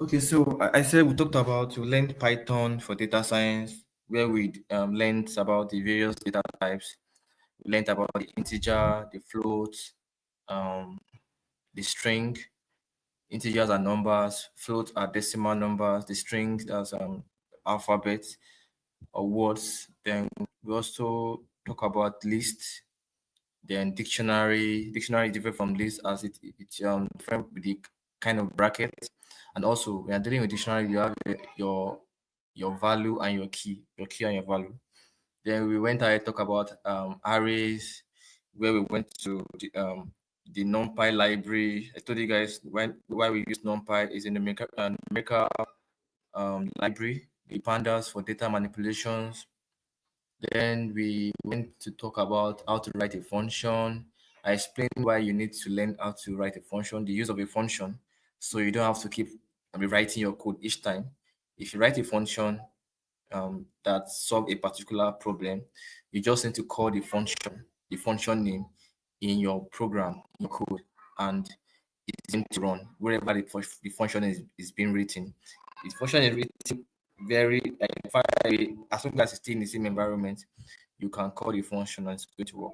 Okay, so I said we learned Python for data science, where we learned about the various data types. We learned about the integer, the float, um, the string. Integers are numbers, float are decimal numbers, the strings as alphabet or words. Then we also talk about list. Then dictionary is different from list as it's different with the kind of bracket. And also when you're dealing with dictionary, you have your value and your key and your value. Then we went ahead talk about arrays, where we went to the NumPy library. I told you guys why we use NumPy is in the numerical library, the pandas for data manipulations. Then we went to talk about how to write a function. I explained why you need to learn how to write a function, the use of a function, so you don't have to keep rewriting your code each time. If you write a function that solve a particular problem, you just need to call the function name in your program, in your code, and it's going to run wherever the function is being written. The function is written very as long as it's still in the same environment, you can call the function and it's going to work.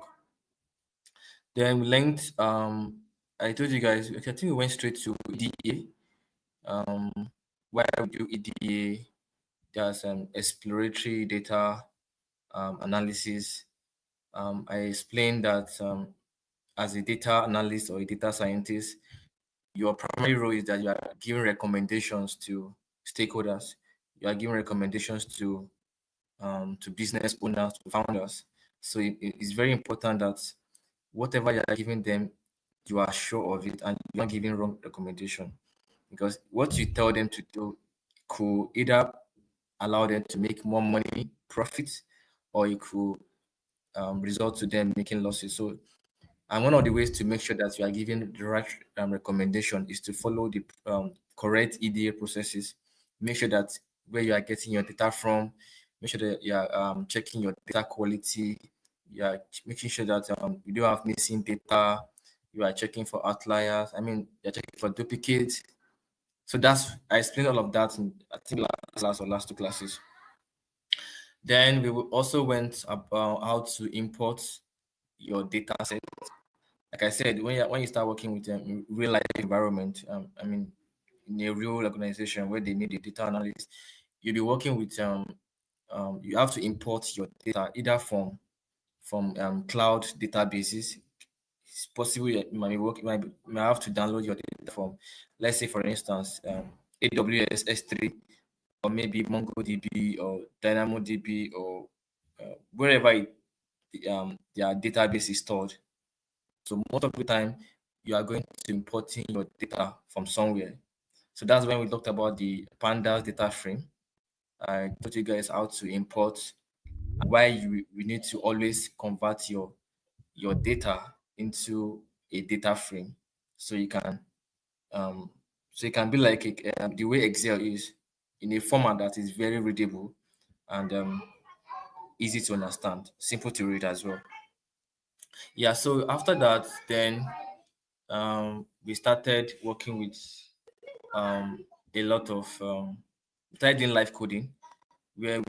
Then we linked I told you guys, I think we went straight to EDA. Um why we do EDA, there's exploratory data analysis. I explained that as a data analyst or a data scientist, your primary role is that you are giving recommendations to stakeholders. You are giving recommendations to business owners, to founders. So it's very important that whatever you are giving them, you are sure of it and you're not giving wrong recommendation. Because what you tell them to do could either allow them to make more money, profit, or it could result to them making losses. So, and one of the ways to make sure that you are giving the right recommendation is to follow the correct EDA processes. Make sure that where you are getting your data from, make sure that you are checking your data quality. You are making sure that you don't have missing data. You are checking for outliers. I mean, you're checking for duplicates. So that's I explained all of that in I think last class or last two classes. Then we also went about how to import your data set. Like I said, when you start working with real life environment, I mean, in a real organization where they need a data analyst, you'll be working with you have to import your data either from cloud databases. It's possible you might be working, you might have to download your data from, let's say for instance, AWS S3 or maybe MongoDB or DynamoDB or wherever their database is stored. So most of the time, you are going to importing your data from somewhere. So that's when we talked about the pandas data frame. I taught you guys how to import, why you need to always convert your data into a data frame, so you can um so it can be like the way Excel is, in a format that is very readable and easy to understand, simple to read as well. Yeah. So after that, then we started working with a lot of we started doing live coding, where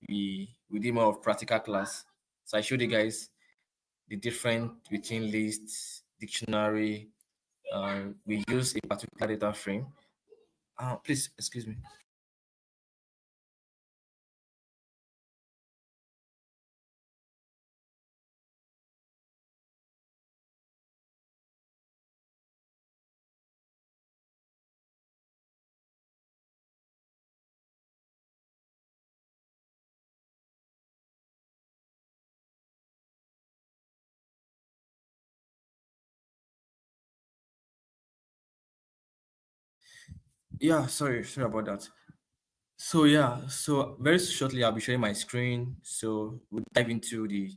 we did more of practical class. So I showed you guys the difference between lists, dictionary. We use a particular data frame. Please excuse me. Yeah, sorry about that. So yeah, so very shortly I'll be sharing my screen. So we'll dive into the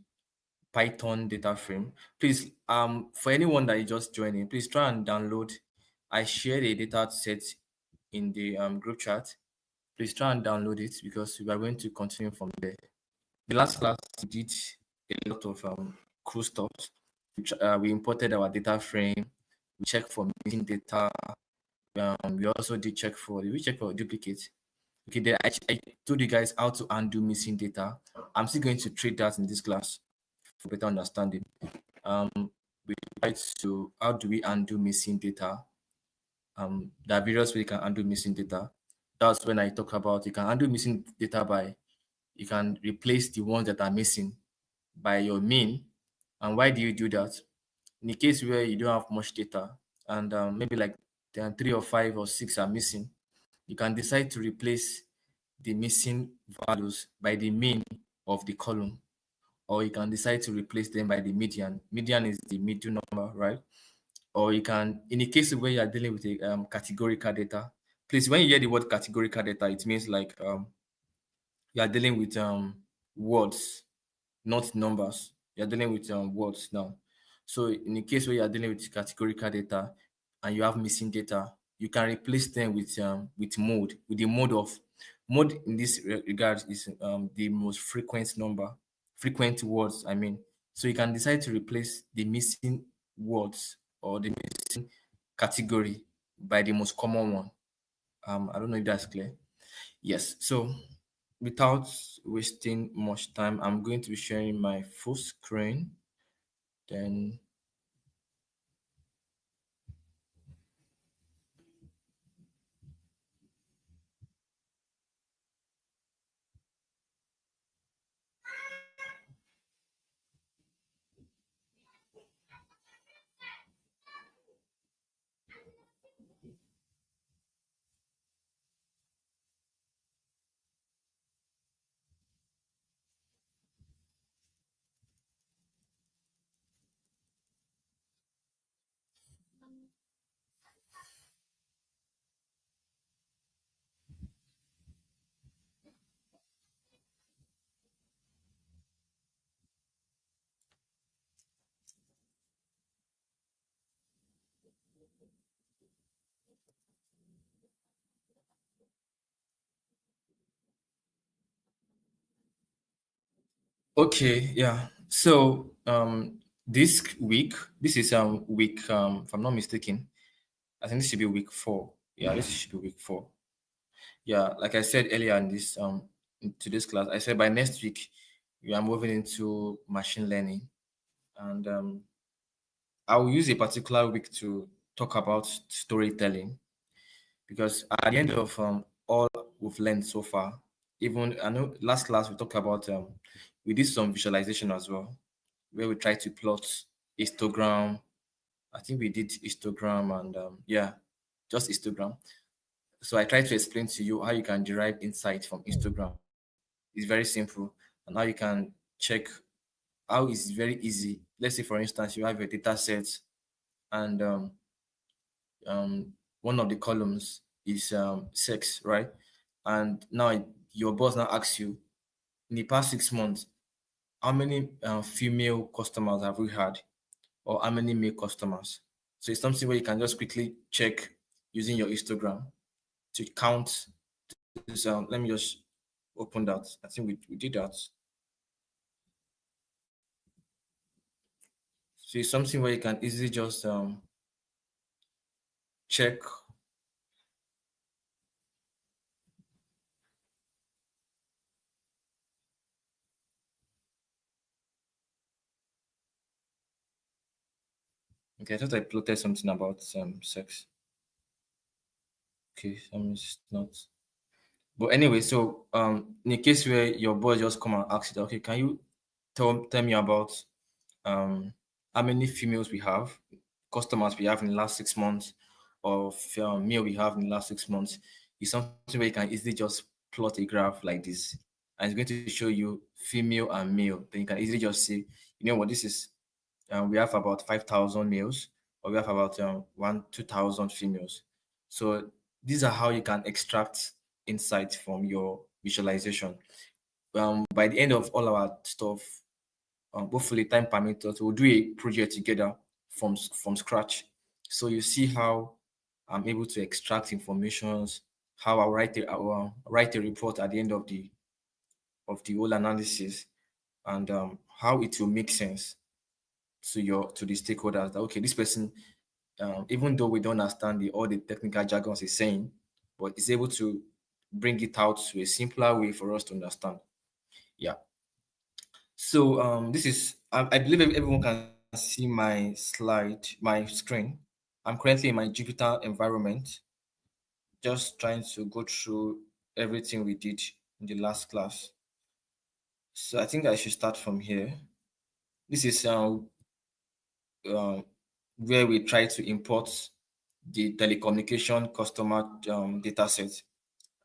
Python data frame. Please, for anyone that is just joining, please try and download. I shared a data set in the group chat. Please try and download it because we are going to continue from there. The last class we did a lot of cool stuff. We imported our data frame. We checked for missing data. We also did we check for duplicates. Okay, then I told you guys how to undo missing data. I'm still going to treat that in this class for better understanding. Um, we try to how do we undo missing data? There are various ways you can undo missing data. That's when I talk about you can undo missing data by you can replace the ones that are missing by your mean. And why do you do that? In the case where you don't have much data and maybe like three or five or six are missing, you can decide to replace the missing values by the mean of the column, or you can decide to replace them by the median. Median is the middle number, right? Or you can, in the case where you are dealing with a categorical data, please, when you hear the word categorical data, it means like you are dealing with words, not numbers. You're dealing with words now. So in the case where you are dealing with categorical data and you have missing data, you can replace them with mode, with the mode of mode in this regard is the most frequent number, frequent words. I mean, so you can decide to replace the missing words or the missing category by the most common one. I don't know if that's clear. Yes. So without wasting much time, I'm going to be sharing my full screen. Then, okay, yeah. So, this week, this is week if I'm not mistaken, I think this should be week 4. Yeah, this should be week 4. Yeah, like I said earlier in this into this class, I said by next week we are moving into machine learning, and I will use a particular week to talk about storytelling because at the end of all we've learned so far, even I know last class we talked about we did some visualization as well, where we try to plot histogram. I think we did histogram and yeah, just histogram. So I try to explain to you how you can derive insight from histogram. It's very simple, and how you can check how it's very easy. Let's say for instance you have a data set and one of the columns is sex, right? And now your boss now asks you, in the past 6 months, how many female customers have we had, or how many male customers? So it's something where you can just quickly check using your histogram to count. This, let me just open that. I think we did that. So it's something where you can easily just check. Okay, I thought I plotted something about sex. Okay, it's not. But anyway, so in a case where your boss just come and ask you, okay, can you tell me about um how many females we have, customers we have in the last 6 months, or male we have in the last 6 months, is something where you can easily just plot a graph like this, and it's going to show you female and male. Then you can easily just say, you know what, this is we have about 5,000 males, or we have about 2,000 females. So these are how you can extract insight from your visualization. By the end of all our stuff, hopefully time permits us, we'll do a project together from scratch. So you see how I'm able to extract informations, how I'll write a report at the end of the whole analysis, and how it will make sense to the stakeholders that okay, this person even though we don't understand all the technical jargons he's saying, but it's able to bring it out to a simpler way for us to understand. Yeah. So this is I believe everyone can see my slide, my screen. I'm currently in my Jupyter environment, just trying to go through everything we did in the last class. So I think I should start from here. This is uh, where we try to import the telecommunication customer data set.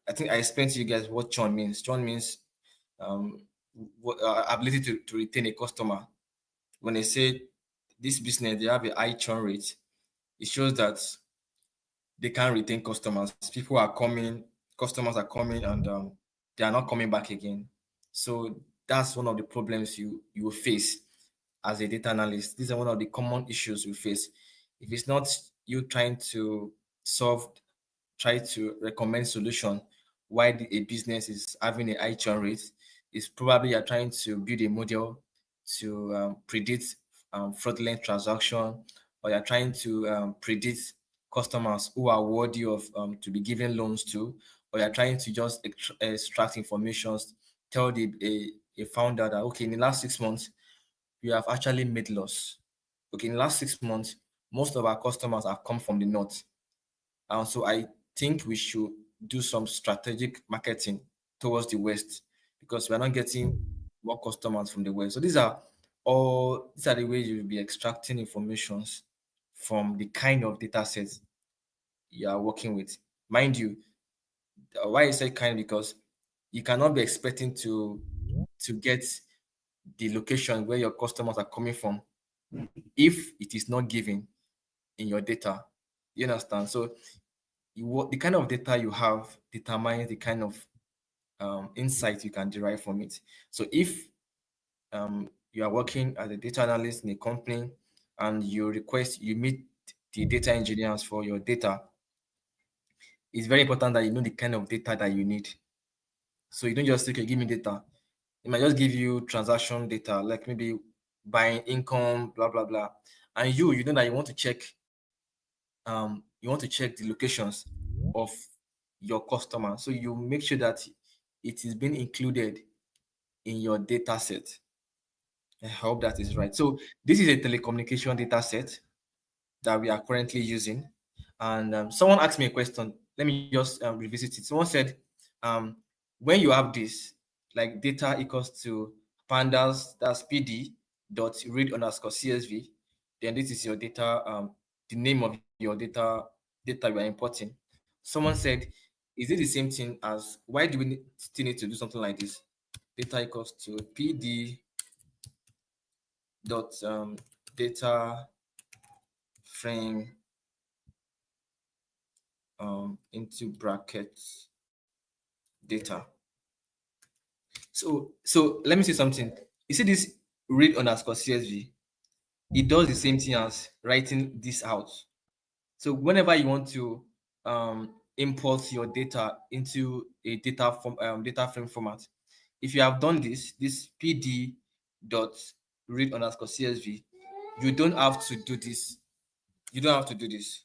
I think I explained to you guys what churn means. Churn means um, ability to retain a customer. When they say this business, they have a high churn rate, it shows that they can't retain customers. People are coming, customers are coming, and they are not coming back again. So that's one of the problems you will face as a data analyst. These are one of the common issues you face. If it's not you trying to solve, try to recommend solution why a business is having a high churn rate, is probably you're trying to build a model to predict fraudulent transaction, or you're trying to predict customers who are worthy of to be given loans to, or you're trying to just extract information, tell a founder that okay, in the last 6 months you have actually made loss. Okay, in the last 6 months, most of our customers have come from the north. And so I think we should do some strategic marketing towards the west because we're not getting more customers from the west. So these are the ways you'll be extracting informations from the kind of data sets you are working with. Mind you, why I say kind, because you cannot be expecting to get the location where your customers are coming from if it is not given in your data. You understand? So the kind of data you have determines the kind of insight you can derive from it. So if you are working as a data analyst in a company and you meet the data engineers for your data, it's very important that you know the kind of data that you need. So you don't just say, okay, give me data. It might just give you transaction data, like maybe buying income, blah blah blah. And you know that you want to check the locations of your customer. So you make sure that it is being included in your data set. I hope that is right. So this is a telecommunication data set that we are currently using. And someone asked me a question. Let me just revisit it. Someone said, um, when you have this, like data equals to pandas, that's PD dot read underscore CSV, then this is your data, the name of your data you are importing. Someone said, is it the same thing as why do we still need to do something like this? Data equals to PD dot data frame into brackets data. So let me say something. You see this read underscore CSV, it does the same thing as writing this out. So whenever you want to import your data into a data frame format, if you have done this PD dot read underscore CSV, you don't have to do this. You don't have to do this.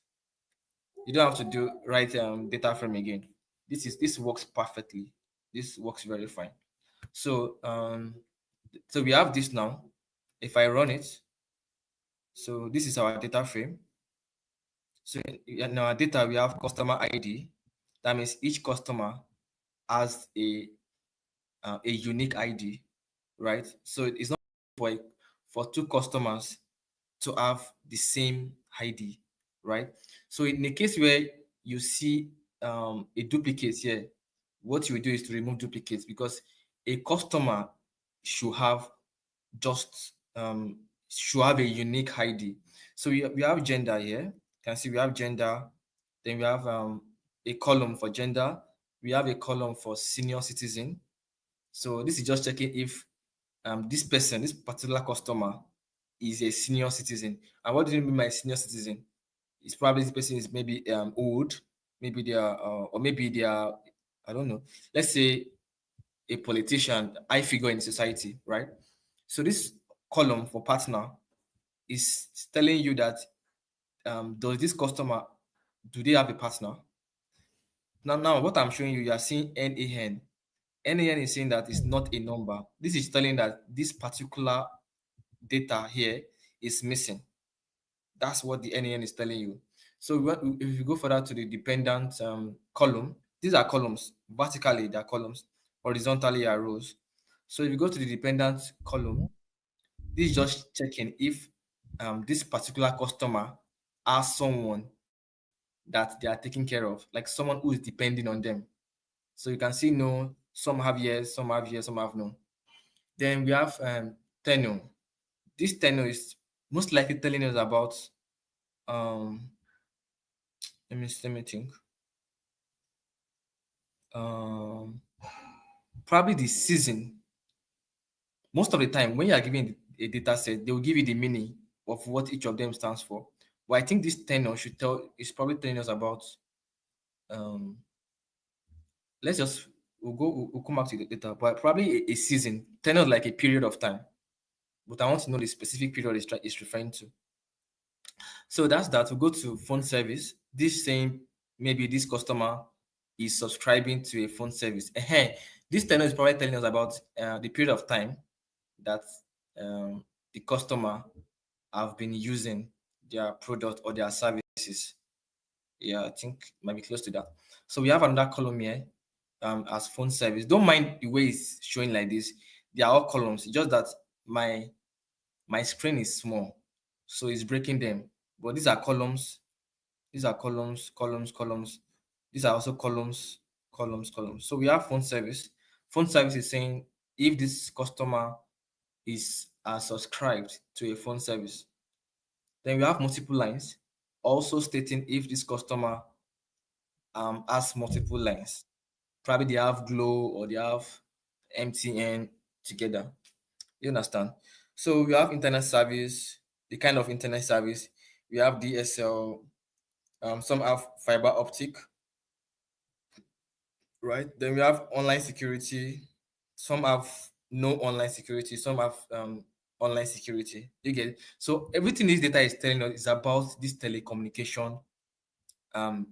You don't have to do write data frame again. This works perfectly. This works very fine. So we have this now. If I run it, so this is our data frame. So in our data we have customer ID. That means each customer has a unique ID, right? So it's not for for two customers to have the same ID, right? So in the case where you see a duplicate here, what you will do is to remove duplicates because a customer should have just should have a unique ID. So we have gender here. You can see we have gender, then we have a column for gender, we have a column for senior citizen. So this is just checking if this person, this particular customer, is a senior citizen. And what do you mean by senior citizen? It's probably this person is maybe old, maybe they are, or maybe they are, I don't know. Let's say a politician, high figure in society, right? So this column for partner is telling you that does this customer, do they have a partner? Now, what I'm showing you, you are seeing NaN. NaN is saying that it's not a number. This is telling that this particular data here is missing. That's what the NaN is telling you. So if you go further to the dependent column, these are columns. Vertically, they are columns. Horizontally are rows. So if you go to the dependent column, this is just checking if this particular customer has someone that they are taking care of, like someone who is depending on them. So you can see no, some have yes, some have yes, some have no. Then we have tenure. This tenure is most likely telling us about um let me think. Um Probably the season. Most of the time when you are given a data set, they will give you the meaning of what each of them stands for. But I think this tenure should tell is probably telling us about um let's just we'll come back to the data, but probably a season. Tenure like a period of time. But I want to know the specific period is referring to. So that's that. We'll go to phone service. This saying maybe this customer is subscribing to a phone service. This tenor is probably telling us about the period of time that the customer have been using their product or their services. Yeah, I think it might be close to that. So we have another column here as phone service. Don't mind the way it's showing like this. They are all columns. It's just that my screen is small, so it's breaking them. But these are columns. These are columns, columns, columns. These are also columns, columns, columns. So we have phone service. Phone service is saying if this customer is subscribed to a phone service. Then we have multiple lines, also stating if this customer has multiple lines. Probably they have Glow or they have MTN together. You understand? So we have internet service, the kind of internet service. We have DSL. Some have fiber optic, right? Then we have online security. Some have no online security. Some have online security. You get it? So everything this data is telling us is about this telecommunication um,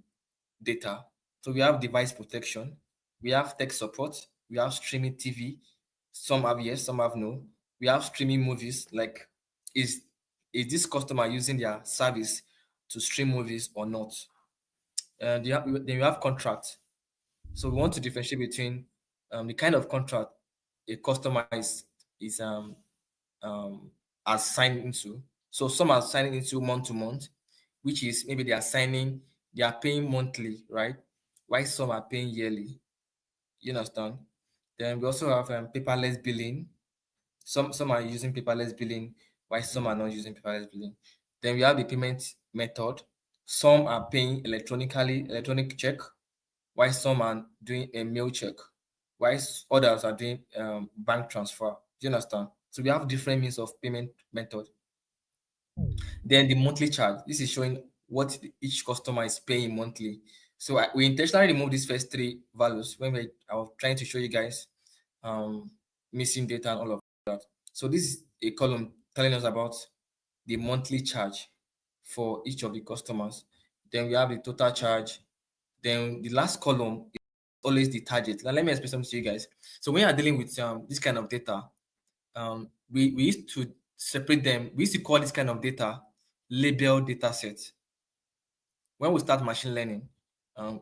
data. So we have device protection, we have tech support, we have streaming TV. Some have yes, some have no. We have streaming movies. Like, is is this customer using their service to stream movies or not? And then you have contract. So we want to differentiate between the kind of contract a customer is are signed into. So some are signing into month to month, which is maybe they are paying monthly, right? While some are paying yearly. You understand? Then we also have paperless billing. Some are using paperless billing, while some are not using paperless billing. Then we have the payment method. Some are paying electronic check, while some are doing a mail check, while others are doing bank transfer. Do you understand? So we have different means of payment method. Then the monthly charge. This is showing what each customer is paying monthly. So we intentionally remove these first three values when I was trying to show you guys um, missing data and all of that. So this is a column telling us about the monthly charge for each of the customers. Then we have the total charge. Then the last column is always the target. Now let me explain something to you guys. So when you are dealing with this kind of data, we used to separate them. We used to call this kind of data label data sets. When we start machine learning,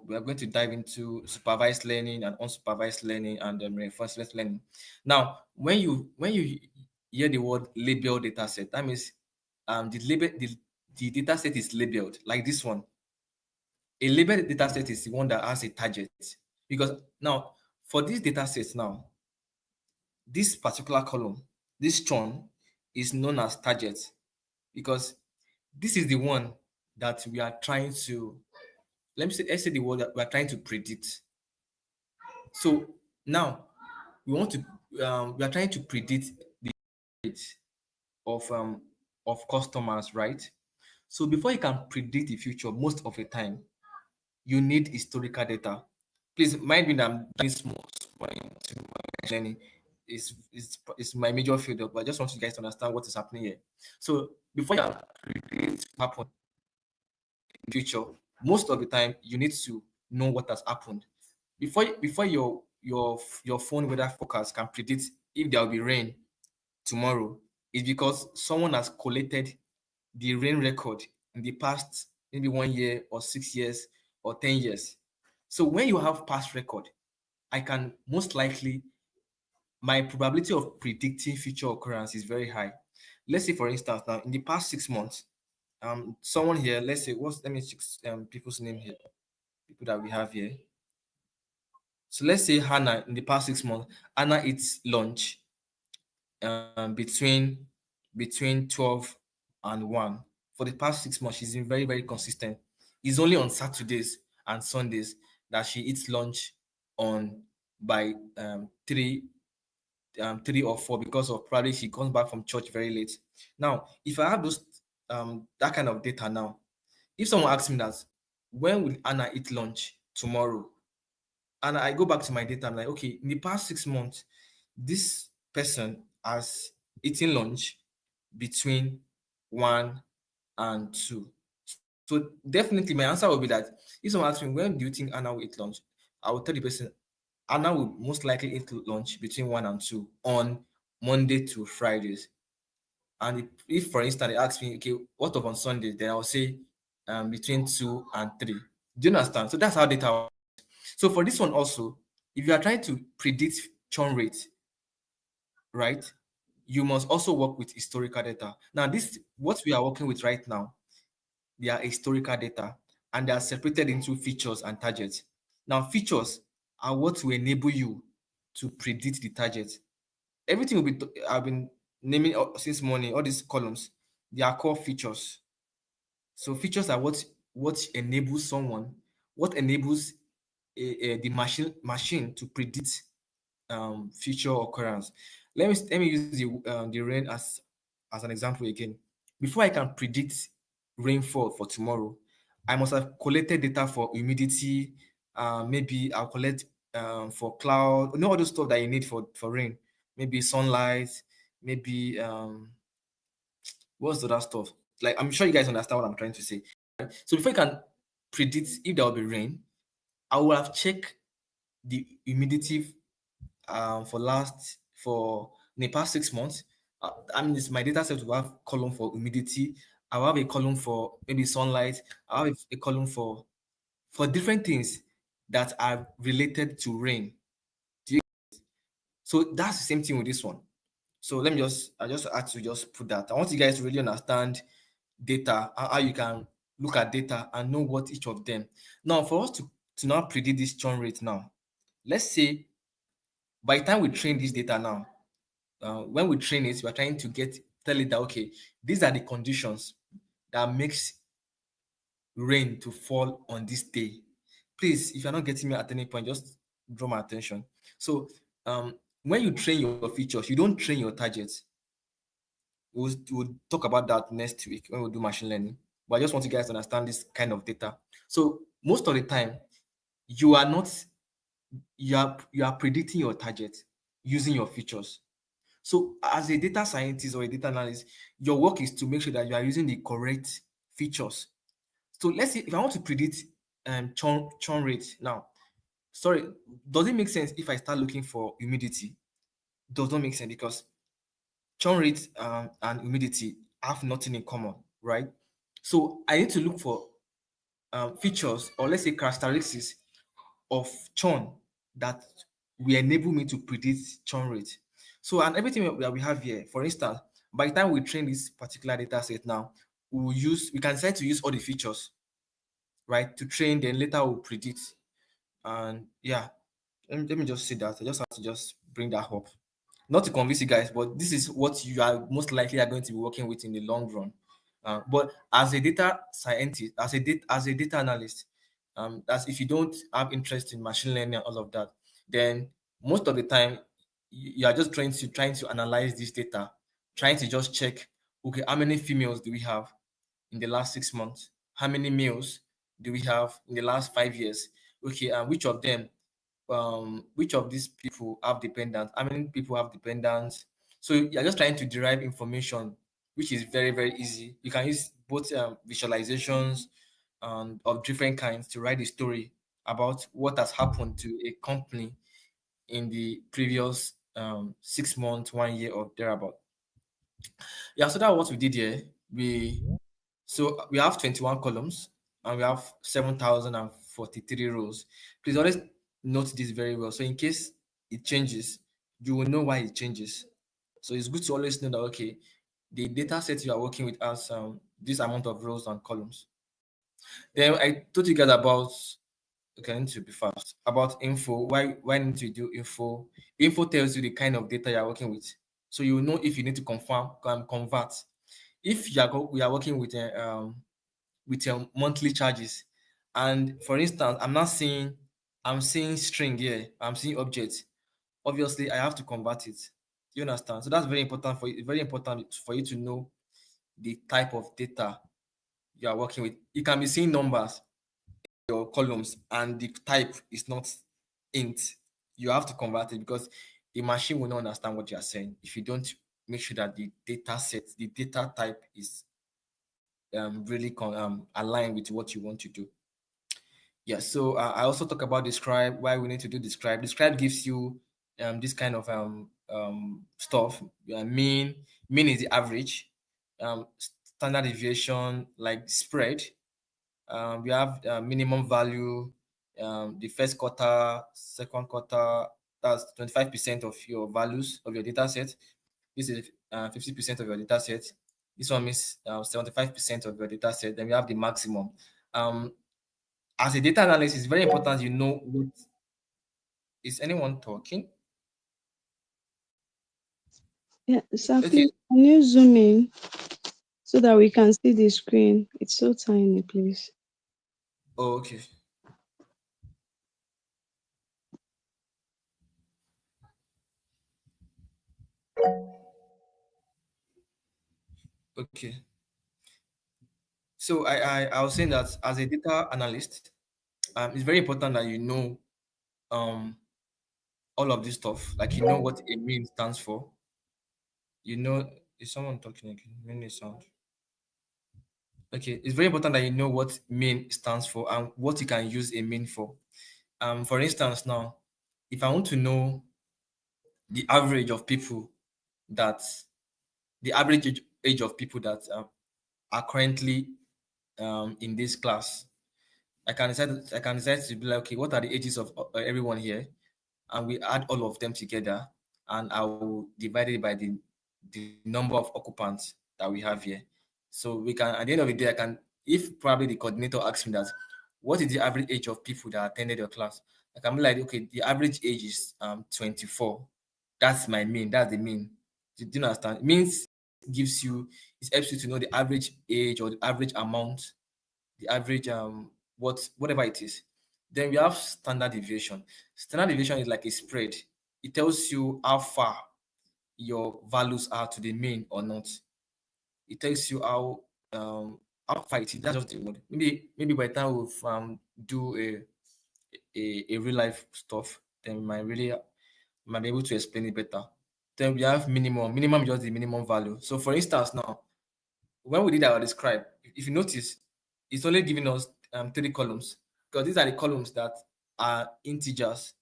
we are going to dive into supervised learning and unsupervised learning and reinforcement learning. Now, when you hear the word label data set, that means the data set is labeled like this one. A labeled data set is the one that has a target. Because now, for these data sets now, this particular column, this churn is known as target because this is the one that we are trying to, let's say the word that we are trying to predict. So now we are trying to predict the rate of customers, right? So before you can predict the future, most of the time you need historical data. Please mind me that I'm doing small into my journey. Is my major field, but I just want you guys to understand what is happening here. So before you can predict what happen, in future, most of the time you need to know what has happened before your phone weather forecast can predict if there will be rain tomorrow. Is because someone has collated the rain record in the past maybe 1 year or 6 years or 10 years. So when you have past record, I can most likely my probability of predicting future occurrence is very high. Let's say, for instance, now in the past 6 months, someone here, let's say, let me check people's name here, people that we have here. So let's say Hannah in the past 6 months, Hannah eats lunch between 12 and 1. For the past 6 months, she's been very, very consistent. It's only on Saturdays and Sundays that she eats lunch on by 3 or 4 because of probably she comes back from church very late. Now, if I have those that kind of data now, if someone asks me that when will Anna eat lunch tomorrow, and I go back to my data, I'm like, okay, in the past 6 months, this person has eaten lunch between 1 and 2. So definitely my answer will be that if someone asks me when do you think Anna will eat lunch, I will tell the person Anna will most likely eat lunch between 1 and 2 on Monday to Fridays. And if for instance they ask me, okay, what of on Sunday? Then I'll say between 2 and 3. Do you understand? So that's how data works. So for this one also, if you are trying to predict churn rate, right, you must also work with historical data. Now, this what we are working with right now, they are historical data and they are separated into features and targets. Now, features are what will enable you to predict the target. Everything will be I've been naming since morning, all these columns, they are called features. So features are what enables someone, what enables the machine to predict future occurrence. Let me use the rain as an example again. Before I can predict rainfall for tomorrow, I must have collected data for humidity. Maybe I'll collect for cloud. You know all those stuff that you need for rain. Maybe sunlight. Maybe what's the other stuff? Like I'm sure you guys understand what I'm trying to say. So before you can predict if there will be rain, I will have checked the humidity for in the past 6 months. I mean, my data set will have column for humidity. I'll have a column for maybe sunlight. I'll have a column for different things that are related to rain. So that's the same thing with this one. So I just had to just put that. I want you guys to really understand data, how you can look at data and know what each of them. Now, for us to now predict this churn rate now, let's say by the time we train this data now, when we train it, we're trying to tell it that okay, these are the conditions that makes rain to fall on this day. Please, if you're not getting me at any point, just draw my attention. So when you train your features, you don't train your targets. We'll talk about that next week when we do machine learning. But I just want you guys to understand this kind of data. So most of the time, you are not you are predicting your target using your features. So as a data scientist or a data analyst, your work is to make sure that you are using the correct features. So let's say if I want to predict churn rate now, sorry, does it make sense if I start looking for humidity? Does not make sense because churn rate and humidity have nothing in common, right? So I need to look for features or let's say characteristics of churn that will enable me to predict churn rate. So and everything that we have here, for instance, by the time we train this particular data set now, we can decide to use all the features, right, to train, then later we'll predict. And yeah, let me just say that. I just have to just bring that up. Not to convince you guys, but this is what you are most likely are going to be working with in the long run. But as a data scientist, as a data analyst, as if you don't have interest in machine learning and all of that, then most of the time you are just trying to analyze this data, trying to just check, okay, how many females do we have in the last 6 months? How many males do we have in the last 5 years? Okay, and which of these people have dependents? How many people have dependents? So you're just trying to derive information, which is very, very easy. You can use both visualizations, of different kinds to write a story about what has happened to a company in the previous 6 months, 1 year, or thereabout. Yeah, so that's what we did here. We have 21 columns and we have 7,043 rows. Please always note this very well. So in case it changes, you will know why it changes. So it's good to always know that okay, the data set you are working with has this amount of rows and columns. Then I told you guys about, okay, I need to be fast, about info. Why need to do info? Info tells you the kind of data you are working with. So you will know if you need to convert. If we are working with your monthly charges, and for instance, I'm seeing string here, I'm seeing object. Obviously, I have to convert it. You understand? So that's very important for you. Very important for you to know the type of data you are working with. You can be seeing numbers, your columns, and the type is not int. You have to convert it because the machine will not understand what you are saying if you don't make sure that the data set, the data type is really aligned with what you want to do. Yeah, so I also talk about describe, why we need to do describe. Describe gives you this kind of stuff. Mean is the average, standard deviation like spread. We have minimum value, the first quarter, second quarter, that's 25% of your values of your data set. This is 50% of your data set. This one means 75% of your data set. Then we have the maximum. Um, as a data analyst, it's very important you know what is anyone talking? Yeah, sir, Okay. please, can you zoom in so that we can see the screen? It's so tiny, please. Oh, okay. Okay. So I was saying that as a data analyst, it's very important that you know um all of this stuff. Like you know what a mean stands for. You know, is someone talking again? Mean is sound. Okay, it's very important that you know what mean stands for and what you can use a mean for. For instance, now, if I want to know the average of people that the average age of people that are currently in this class, I can decide to be like, okay, what are the ages of everyone here, and we add all of them together, and I will divide it by the number of occupants that we have here. So we can, at the end of the day, I can, if probably the coordinator asks me that, what is the average age of people that attended your class? I can be like, okay, the average age is 24. That's my mean. That's the mean. Do you understand? It means gives you, it helps you to know the average age or the average amount, the average whatever it is. Then we have standard deviation. Standard deviation is like a spread. It tells you how far your values are to the mean or not. It tells you how far it is. That's just the word. Maybe by the time we do a real life stuff, then we might be able to explain it better. Then we have minimum. Minimum is just the minimum value. So for instance now, when we did our describe, if you notice, it's only giving us three columns because these are the columns that are integers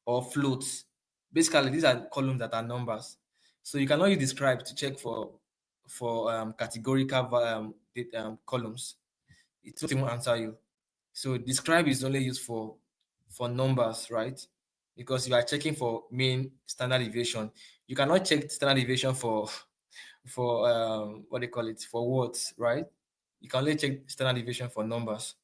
or floats. Basically, these are columns that are numbers. So you cannot use describe to check for categorical columns. It won't even answer you. So describe is only used for numbers, right? Because you are checking for mean standard deviation. You cannot check standard deviation for what they call it, for words, right? You can only check standard deviation for numbers.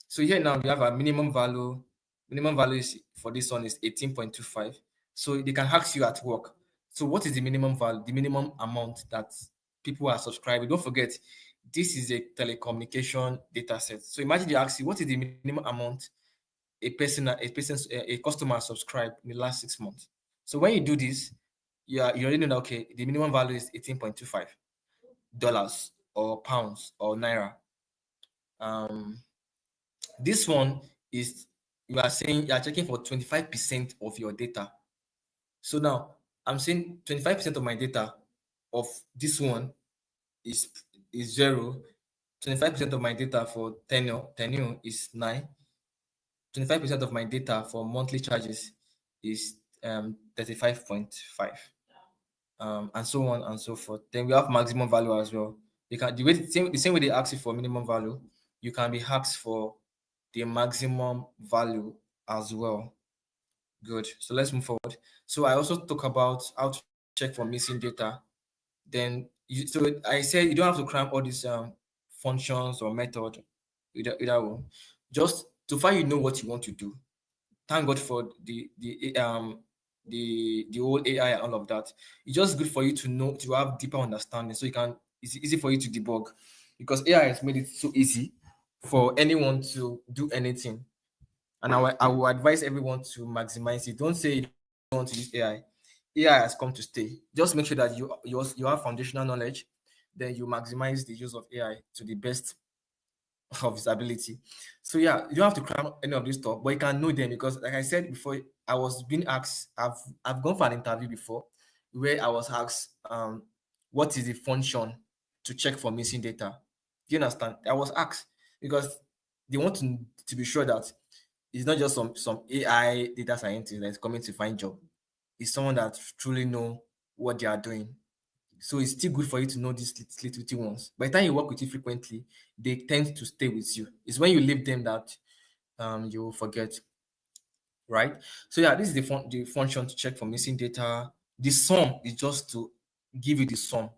So here now we have a minimum value. Minimum value is, for this one is 18.25. So they can ask you at work. So what is the minimum value, the minimum amount that people are subscribing? Don't forget, this is a telecommunication data set. So imagine they ask you what is the minimum amount a customer subscribed in the last 6 months. So when you do this, you already know that okay, the minimum value is $18.25 or pounds or naira. Um, this one is, you are saying you are checking for 25% of your data. So now I'm saying 25% of my data of this one is zero. 25% of my data for tenure is 9. 25% of my data for monthly charges is 35.5, and so on and so forth. Then we have maximum value as well. You can the same way they ask you for minimum value, you can be asked for the maximum value as well. Good. So let's move forward. So I also talk about how to check for missing data. So I said you don't have to cram all these functions or method either one. Just to far you know what you want to do. Thank God for the whole AI and all of that. It's just good for you to know, to have deeper understanding, so you can it's easy for you to debug, because AI has made it so easy for anyone to do anything. And I will advise everyone to maximize it. Don't say you don't want to use AI. AI has come to stay. Just make sure that you have foundational knowledge, then you maximize the use of AI to the best of his ability. So yeah, you don't have to cram any of this stuff, but you can know them, because like I said before, I was being asked, I've gone for an interview before where I was asked what is the function to check for missing data. Do you understand? I was asked because they want to be sure that it's not just some AI data scientist that's coming to find job. It's someone that truly know what they are doing. So it's still good for you to know these little ones. By the time you work with it frequently, they tend to stay with you. It's when you leave them that you will forget, right? So yeah, this is the function to check for missing data. The sum is just to give you the sum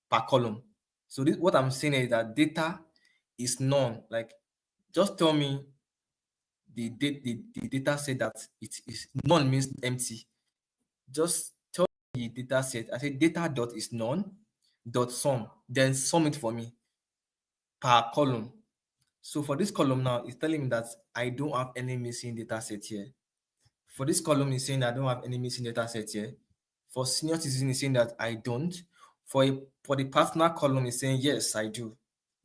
per column. So what I'm saying is that data is none. Like, just tell me the data set that it is none means empty. Just tell me the data set. I say data dot is none dot sum, then sum it for me per column. So for this column now, it's telling me that I don't have any missing data set here. For this column, it's saying that I don't have any missing data set here. For senior citizen, it's saying that I don't. For the partner column, it's saying yes, I do.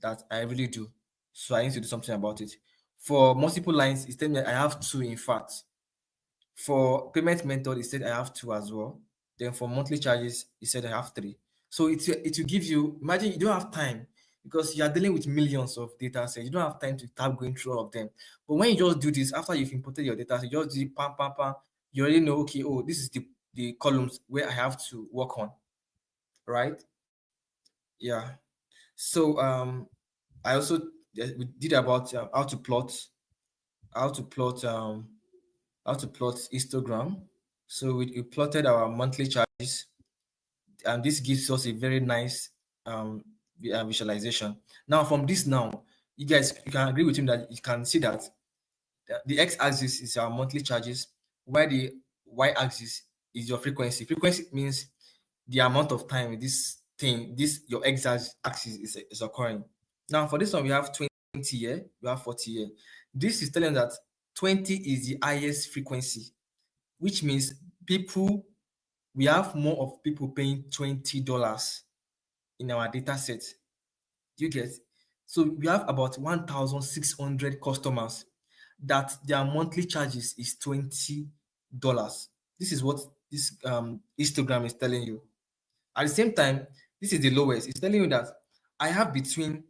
That I really do. So I need to do something about it. For multiple lines, it's telling me I have two, in fact. For payment method, it said I have two as well. Then for monthly charges, it said I have three. So it will give you, imagine you don't have time because you are dealing with millions of data sets. You don't have time to start going through all of them. But when you just do this, after you've imported your data set, you just do it, pam, pam, pam, you already know, okay, oh, this is the columns where I have to work on, right? Yeah. So I also we did about how to plot histogram. So we plotted our monthly charges, and this gives us a very nice visualization. Now, from this now, you can agree with him that you can see that the x-axis is our monthly charges, while the y-axis is your frequency. Frequency means the amount of time this your x-axis is occurring. Now, for this one, we have 20 here, we have 40 here. This is telling that 20 is the highest frequency, which means people we have more of people paying $20 in our data set. Do you get? So we have about 1,600 customers that their monthly charges is $20. This is what this histogram is telling you. At the same time, this is the lowest. It's telling you that I have between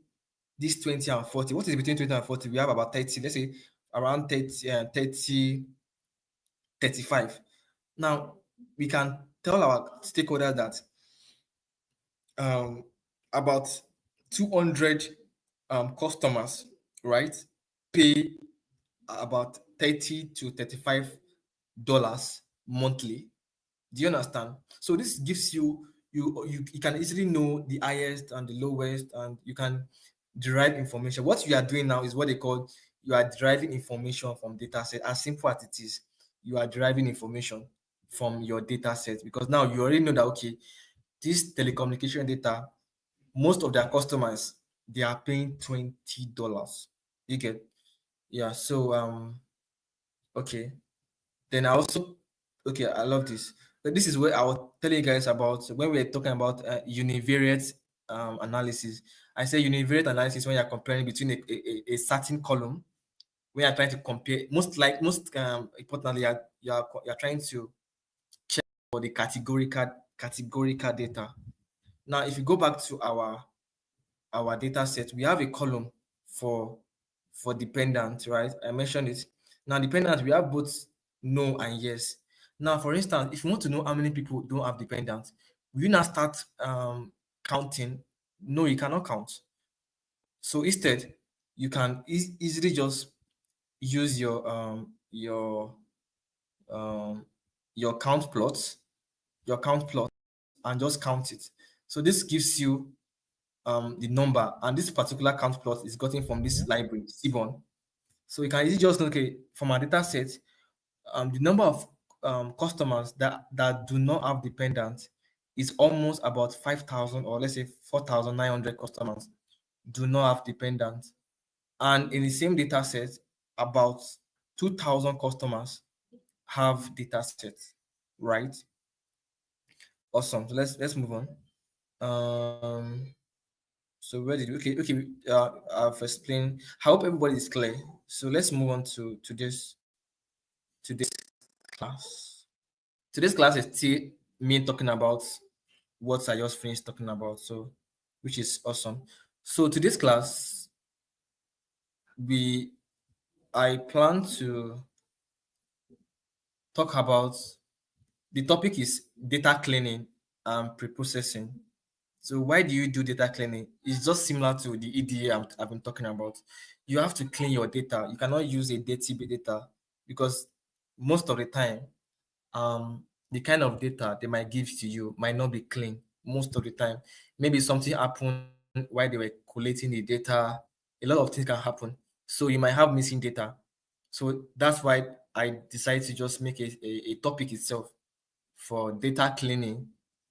this 20 and 40. What is between 20 and 40? We have about 30, let's say around 30, 30, 35. Now, we can tell our stakeholders that um, about 200 customers, right, pay about 30 to $35 monthly. Do you understand? So this gives you can easily know the highest and the lowest, and you can derive information. What you are doing now is what they call you are deriving information from data set. As simple as it is, you are deriving information from your data set, because now you already know that, okay, this telecommunication data, most of their customers, they are paying $20. You get? Yeah. So okay. Then I also, okay, I love this. But this is where I was telling you guys about when we are talking about univariate analysis. I say univariate analysis when you're comparing between a certain column, when you're trying to compare, most importantly, you're trying to check for the categorical data. Now, if you go back to our data set, we have a column for dependent, right? I mentioned it. Now, dependent, we have both no and yes. Now, for instance, if you want to know how many people don't have dependent, will you now start counting? No, you cannot count. So instead, you can easily just use um, your count plot, and just count it. So this gives you the number, and this particular count plot is gotten from this library, Seaborn. So you can easily just know, okay, from our data set, the number of customers that do not have dependents is almost about 5,000, or let's say 4,900 customers do not have dependents. And in the same data set, about 2,000 customers have data sets, right? Awesome. So let's move on. So where did we, okay, I've explained. I hope everybody is clear. So let's move on to this class. Today's class is still me talking about what I just finished talking about. So, which is awesome. So today's class, we I plan to talk about, the topic is data cleaning and pre-processing. So why do you do data cleaning? It's just similar to the EDA I've been talking about. You have to clean your data. You cannot use a dirty data, because most of the time, the kind of data they might give to you might not be clean most of the time. Maybe something happened while they were collating the data. A lot of things can happen. So you might have missing data. So that's why I decided to just make a topic itself for data cleaning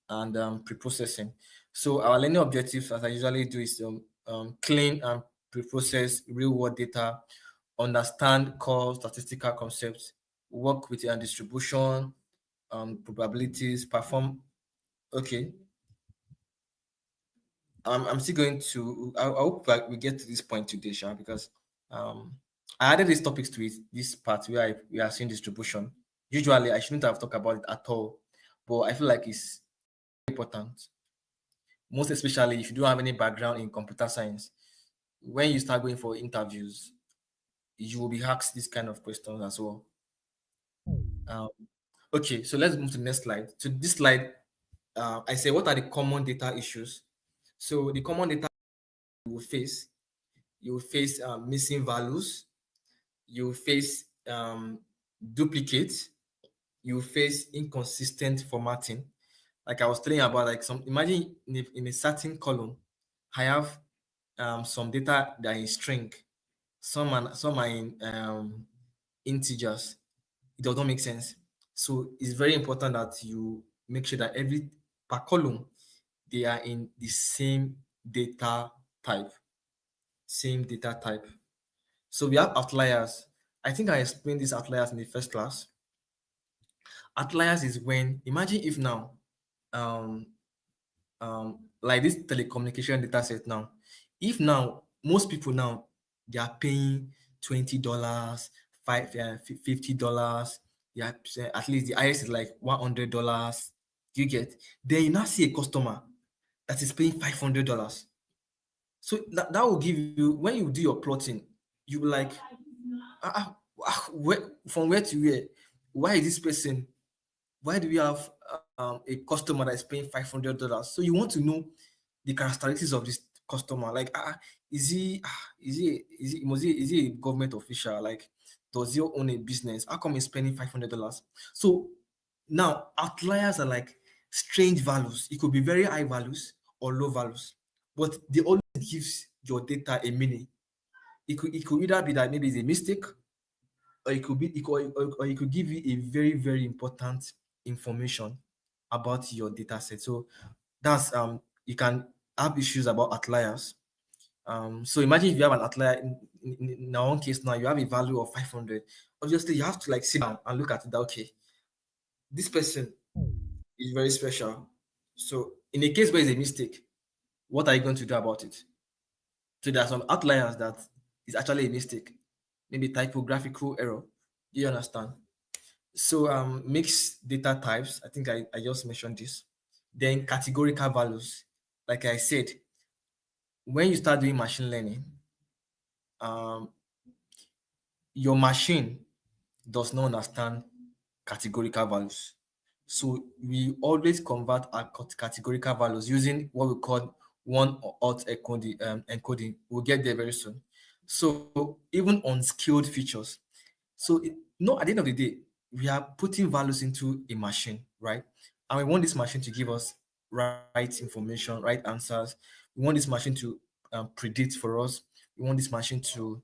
and pre-processing. So our learning objectives, as I usually do, is to clean and pre-process real-world data, understand core statistical concepts, work with distribution, probabilities, perform. Okay, I'm still going to. I hope that we get to this point today, Sha, because um, I added these topics to it, this part where we are seeing distribution. Usually, I shouldn't have talked about it at all, but I feel like it's important, most especially if you don't have any background in computer science. When you start going for interviews, you will be asked this kind of questions as well. Um, okay, so let's move to the next slide. So this slide, I say, what are the common data issues? So the common data you will face missing values, you will face duplicates, you will face inconsistent formatting. Like I was telling you about, like some, imagine in a certain column, I have some data that is string, some are in integers. It does not make sense. So it's very important that you make sure that every per column they are in the data type, same data type. So we have outliers. I think I explained these outliers in the first class. Outliers is when, imagine if now, um, like this telecommunication data set now, if now most people now they are paying $20, $50, yeah, at least the highest is like $100. You get, then you now see a customer that is paying $500. So that will give you, when you do your plotting, you will like, from where to where? Why is this person? Why do we have a customer that is paying $500? So you want to know the characteristics of this customer. Like, is he a government official? Like, does he own a business? How come he's spending $500? So now outliers are like strange values. It could be very high values or low values, but they always gives your data a meaning. It could either be that maybe it's a mistake, or it could give you a very, very important information about your data set. So that's you can have issues about outliers. So imagine if you have an outlier in our own case now, you have a value of 500. Obviously, you have to like sit down and look at it that, okay, this person is very special. So in a case where it's a mistake, what are you going to do about it? So there are some outliers that is actually a mistake, maybe typographical error. Do you understand? So mixed data types, I think I just mentioned this. Then categorical values. Like I said, when you start doing machine learning, um, your machine does not understand categorical values. So we always convert our categorical values using what we call one or auth encoding. We'll get there very soon. So even unskilled features. No, at the end of the day, we are putting values into a machine, right? And we want this machine to give us right information, right answers. We want this machine to predict for us. We want this machine to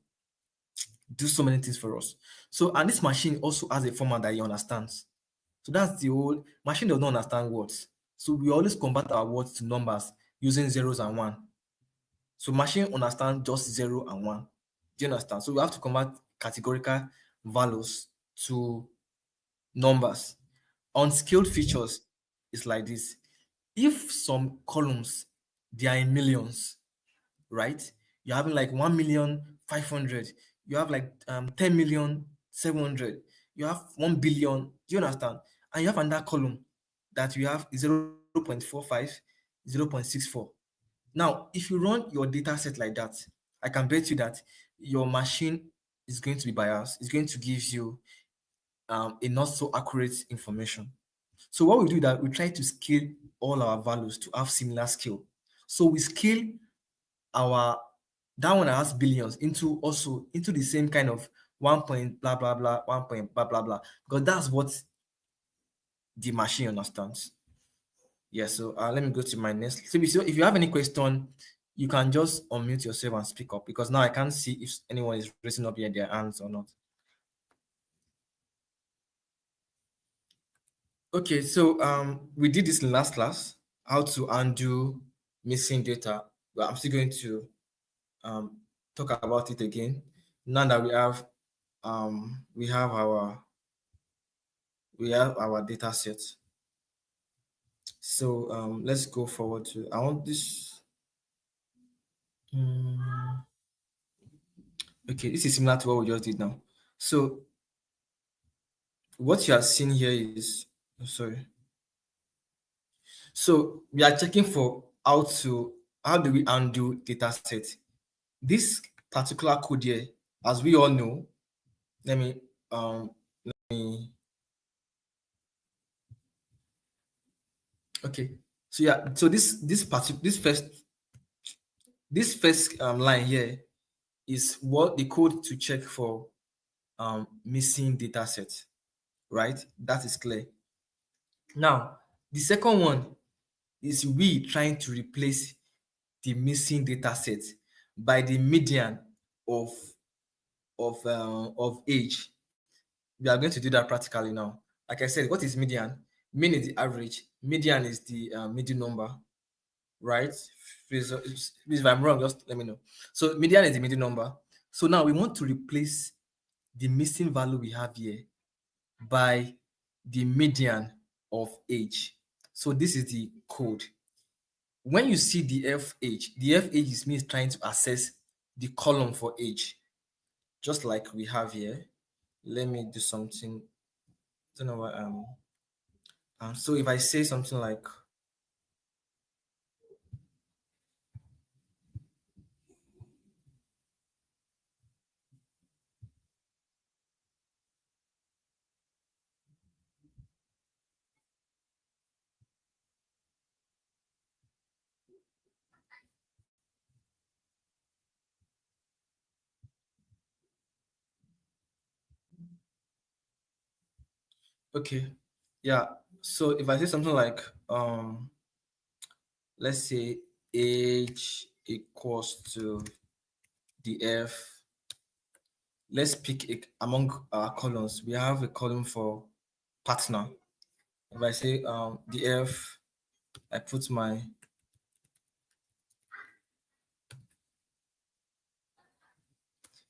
do so many things for us. So, and this machine also has a format that it understands. So that's the whole machine does not understand words. So we always convert our words to numbers using zeros and one. So machine understand just zero and one. Do you understand? So we have to convert categorical values to numbers. Unskilled features is like this. If some columns they are in millions, right? You're having like 1,500,000. You have like 10,700,000. You have 1 billion. Do you understand? And you have another column that you have 0.45, 0.64. Now, if you run your data set like that, I can bet you that your machine is going to be biased. It's going to give you a not so accurate information. So what we do is that we try to scale all our values to have similar scale. So we scale our that one that has billions into also into the same kind of 1 point blah blah blah 1 point blah blah blah, because that's what the machine understands. Yeah, so let me go to my next. So if you have any question, you can just unmute yourself and speak up, because now I can't see if anyone is raising up here their hands or not. Okay, so we did this in last class, how to undo missing data, but I'm still going to um talk about it again now that we have our data set. So let's go forward to I want this. Hmm, okay, this is similar to what we just did now. So what you are seeing here is sorry. So we are checking for how do we undo data set. This particular code here, as we all know, let me um okay. So yeah, so this first line here is what the code to check for missing data set, right? That is clear. Now, the second one is we trying to replace the missing data set by the median of of age. We are going to do that practically now. Like I said, what is median? Mean is the average. Median is the middle number, right? Please, if I'm wrong, just let me know. So median is the middle number. So now we want to replace the missing value we have here by the median of age. So this is the code. When you see the F age is means trying to access the column for age, just like we have here. Let me do something. Don't know what so if I say something like okay, yeah. So if I say something like let's say age equals to the F. Let's pick among our columns. We have a column for partner. If I say the F, I put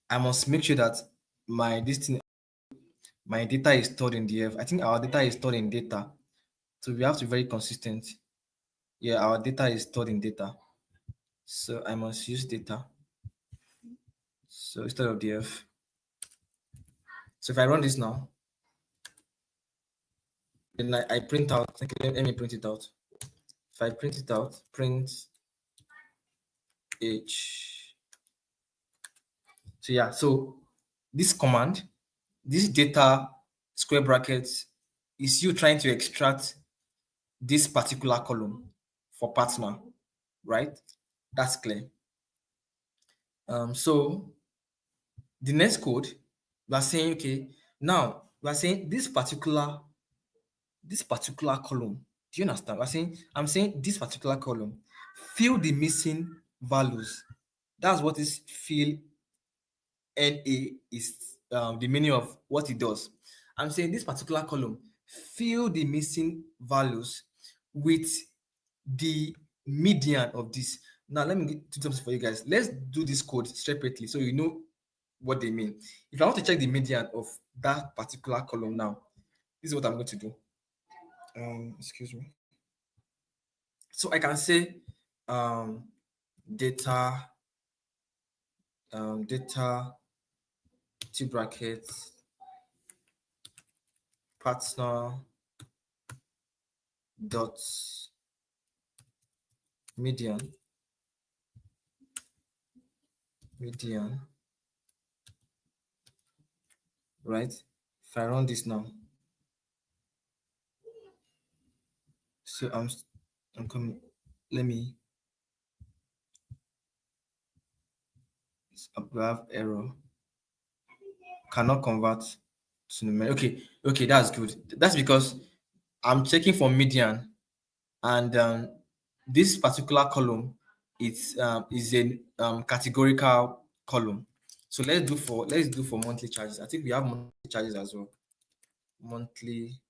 I must make sure that my data is stored in the F. I think our data is stored in data. So we have to be very consistent. Yeah, our data is stored in data. So I must use data. So instead of the F. So if I run this now, then I print out. Okay, let me print it out. If I print it out, print age. So yeah, so this command, this data square brackets, is you trying to extract this particular column for partner, right? That's clear. So the next code, we are saying, okay, now we are saying this particular column. Do you understand? I'm saying this particular column, fill the missing values. That's what is fill NA is, the meaning of what it does. I'm saying this particular column, fill the missing values with the median of this. Now, let me do something for you guys. Let's do this code separately so you know what they mean. If I want to check the median of that particular column now, this is what I'm going to do. Excuse me. So I can say um, data, data, two brackets, partner dot median, median, right? If I run this now, so I'm coming. Let me. We have error. Cannot convert to numeric. Okay, that's good. That's because I'm checking for median, and this particular column is a categorical column. So let's do for monthly charges. I think we have monthly charges as well. Monthly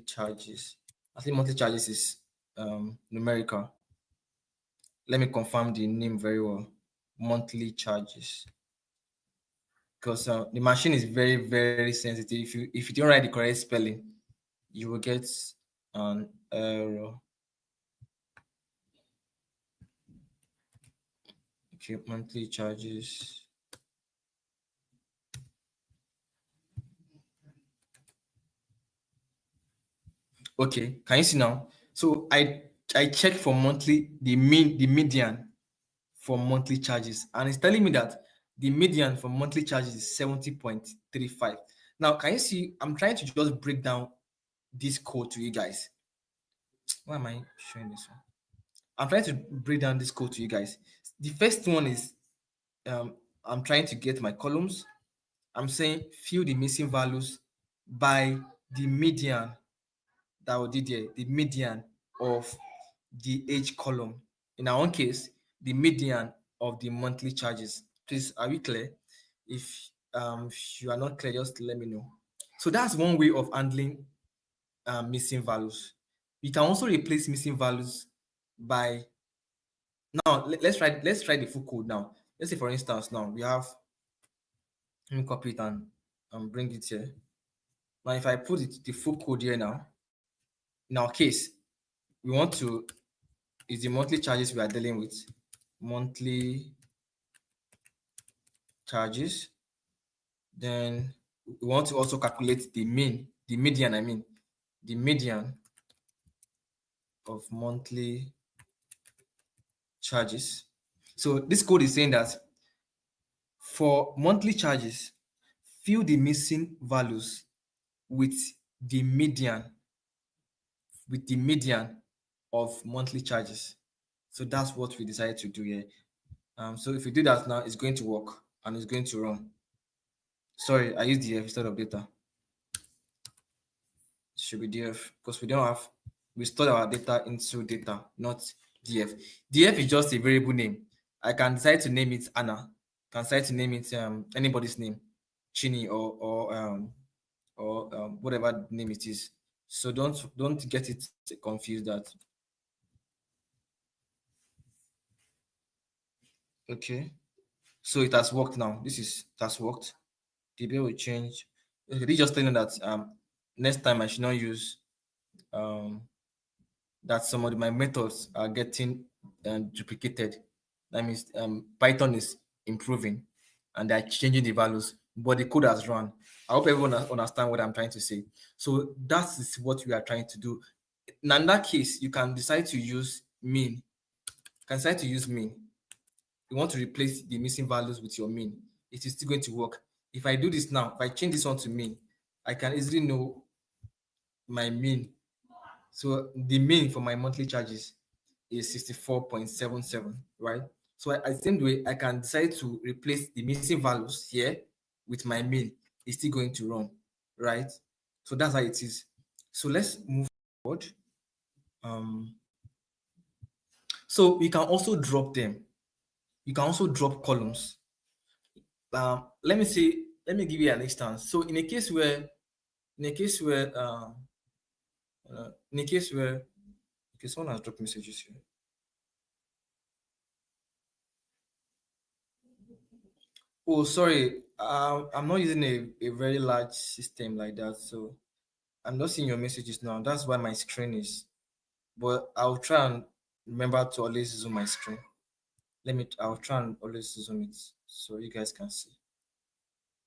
charges. I think monthly charges is numerical. Let me confirm the name very well. Monthly charges. Because the machine is very, very sensitive. If you don't write the correct spelling, you will get an error. Okay, monthly charges. Okay, can you see now? So I check for monthly the median for monthly charges, and it's telling me that the median for monthly charges is 70.35. Now, can you see? I'm trying to just break down this code to you guys. Why am I showing this one? I'm trying to break down this code to you guys. The first one is I'm trying to get my columns. I'm saying fill the missing values by the median that we did there, the median of the age column. In our own case, the median of the monthly charges. Please, are we clear? If you are not clear, just let me know. So that's one way of handling missing values. You can also replace missing values by now. Let's try the full code now. Let's say for instance now we have, let me copy it and bring it here. Now if I put the full code here now, in our case, we want to is the monthly charges we are dealing with. Monthly charges. Then we want to also calculate the median, the median of monthly charges. So this code is saying that for monthly charges, fill the missing values with the median of monthly charges. So that's what we decided to do here. So if we do that now, it's going to work and it's going to run. Sorry, I used DF instead of data. It should be DF because we store our data into data, not DF. DF is just a variable name. I can decide to name it Anna. Can decide to name it anybody's name, Chini or whatever name it is. So don't get it confused that. Okay. So it has worked now. It has worked. The bill will change. Okay, they just telling that next time I should not use that some of my methods are getting duplicated. That means Python is improving and they're changing the values, but the code has run. I hope everyone understand what I'm trying to say. So that is what we are trying to do. Now, in that case, you can decide to use mean. can decide to use mean. You want to replace the missing values with your mean. It is still going to work. If I do this now, if I change this one to mean, I can easily know my mean. So the mean for my monthly charges is 64.77, right? So I same way I can decide to replace the missing values here with my mean. It's still going to run, right? So that's how it is. So let's move forward. Um, so you can also drop them. You can also drop columns. Let me give you an instance. So in a case where, in a case where, okay, someone has dropped messages here. Oh, sorry. I'm not using a very large system like that, so I'm not seeing your messages now. That's why my screen is. But I'll try and remember to always zoom my screen. I'll try and always zoom it so you guys can see.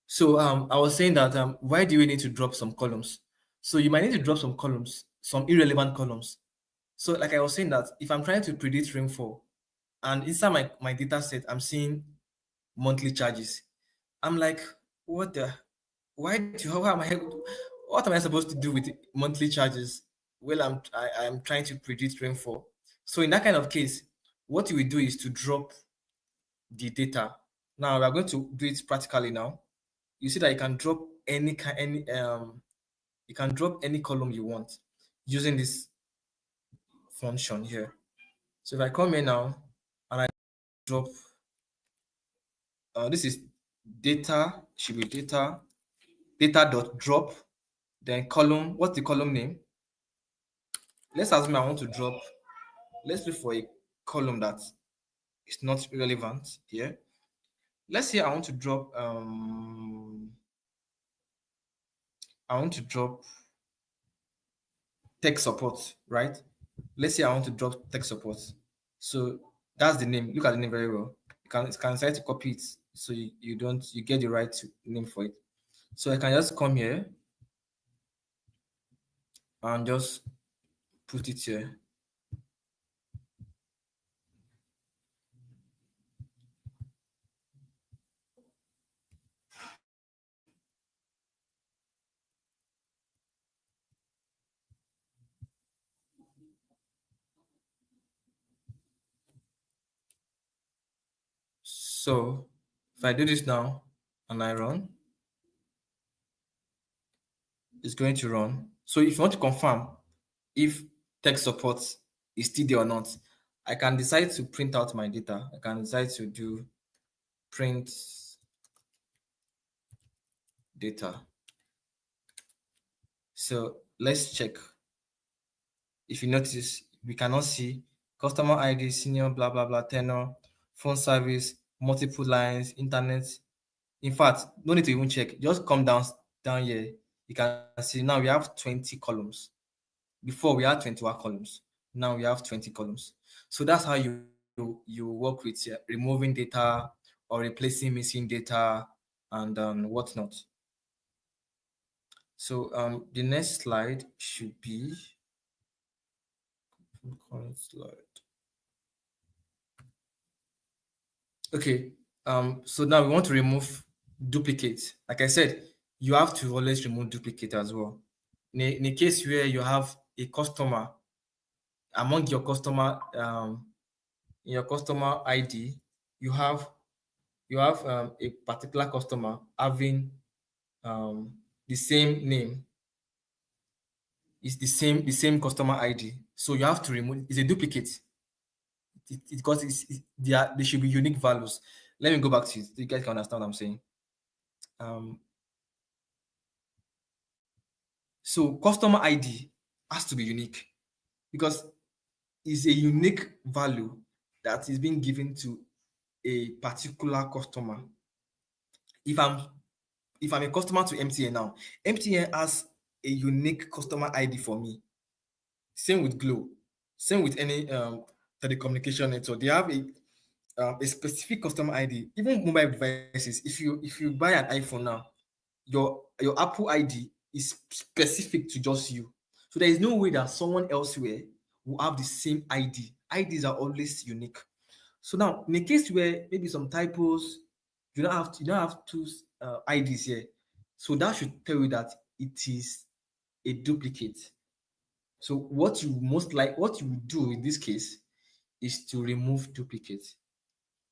So I was saying that why do we need to drop some columns? So you might need to drop some columns, some irrelevant columns. So like I was saying that if I'm trying to predict rainfall and inside my data set, I'm seeing monthly charges. I'm like, what the how am I what am I supposed to do with monthly charges? Well, I'm trying to predict rainfall. So in that kind of case, what you will do is to drop the data. Now we are going to do it practically now. You see that you can drop any you can drop any column you want using this function here. So if I come here now and I drop this is data, should be data dot drop, then column, what's the column name? Let's assume I want to drop, let's look for a column that is not relevant here. Let's say I want to drop I want to drop tech support, right? Let's say I want to drop tech support. So that's the name. Look at the name very well. You can decide to copy it so you don't you get the right name for it. So I can just come here and just put it here. So if I do this now and I run, it's going to run. So if you want to confirm if tech support is still there or not, I can decide to print out my data. I can decide to do print data. So let's check. If you notice, we cannot see customer ID, senior, blah, blah, blah, tenor, phone service, multiple lines, internet. In fact, no need to even check. Just come down here. You can see now we have 20 columns. Before we had 21 columns. Now we have 20 columns. So that's how you work with removing data or replacing missing data and whatnot. So the next slide should be current slide. Okay. So now we want to remove duplicate. Like I said, you have to always remove duplicate as well. In a case where you have a customer among your customer in your customer ID, you have a particular customer having um, the same name. It's the same customer ID. So you have to remove. It's a duplicate. Because they should be unique values. Let me go back to it. So you guys can understand what I'm saying. Um, so customer ID has to be unique because it's a unique value that is being given to a particular customer. If I'm if I'm a customer to MTN now, MTN has a unique customer ID for me. Same with Glo. Same with any telecommunication network. They have a specific customer ID. Even mobile devices. If you buy an iPhone now, your Apple ID is specific to just you. So there is no way that someone elsewhere will have the same ID IDs are always unique. So now, in a case where maybe some typos, you don't have two IDs here. So that should tell you that it is a duplicate. So what you would do in this case is to remove duplicates.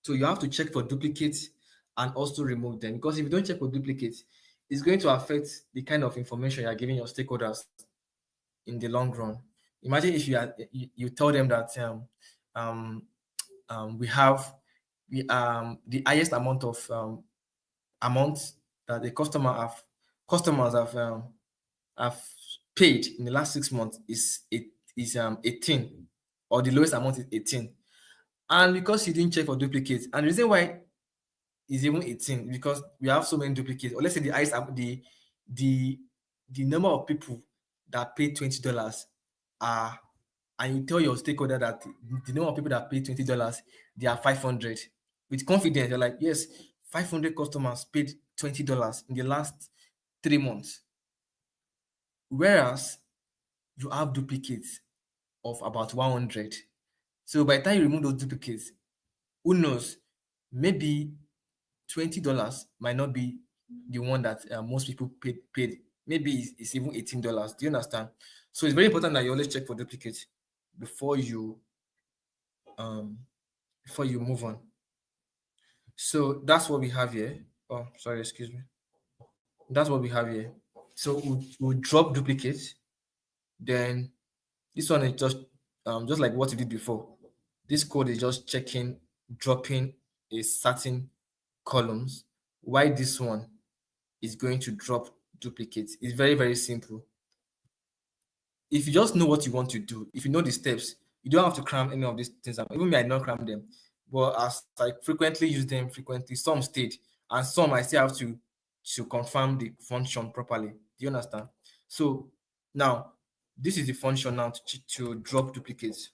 So you have to check for duplicates and also remove them, because if you don't check for duplicates, it's going to affect the kind of information you are giving your stakeholders in the long run. Imagine if you tell them that um, we have the highest amount that the customers have paid in the last 6 months is 18, or the lowest amount is 18. And because you didn't check for duplicates, and the reason why is even 18 because we have so many duplicates. Or let's say the the number of people that paid $20 are, and you tell your stakeholder that the number of people that paid $20, they are 500. With confidence, you're like, yes, 500 customers paid $20 in the last 3 months. Whereas you have duplicates of about 100. So by the time you remove those duplicates, who knows, maybe $20 might not be the one that most people paid. Maybe it's even $18. Do you understand? So it's very important that you always check for duplicates before you um move on. So that's what we have here. Oh, sorry, excuse me. That's what we have here. So we'll drop duplicates. Then this one is just like what we did before. This code is just checking, dropping a certain columns. Why this one is going to drop duplicates? It's very, very simple. If you just know what you want to do, if you know the steps, you don't have to cram any of these things up. Even me, I not cram them. But as I frequently use them frequently, some stayed, and some I still have to confirm the function properly. Do you understand? So now this is the function now to drop duplicates.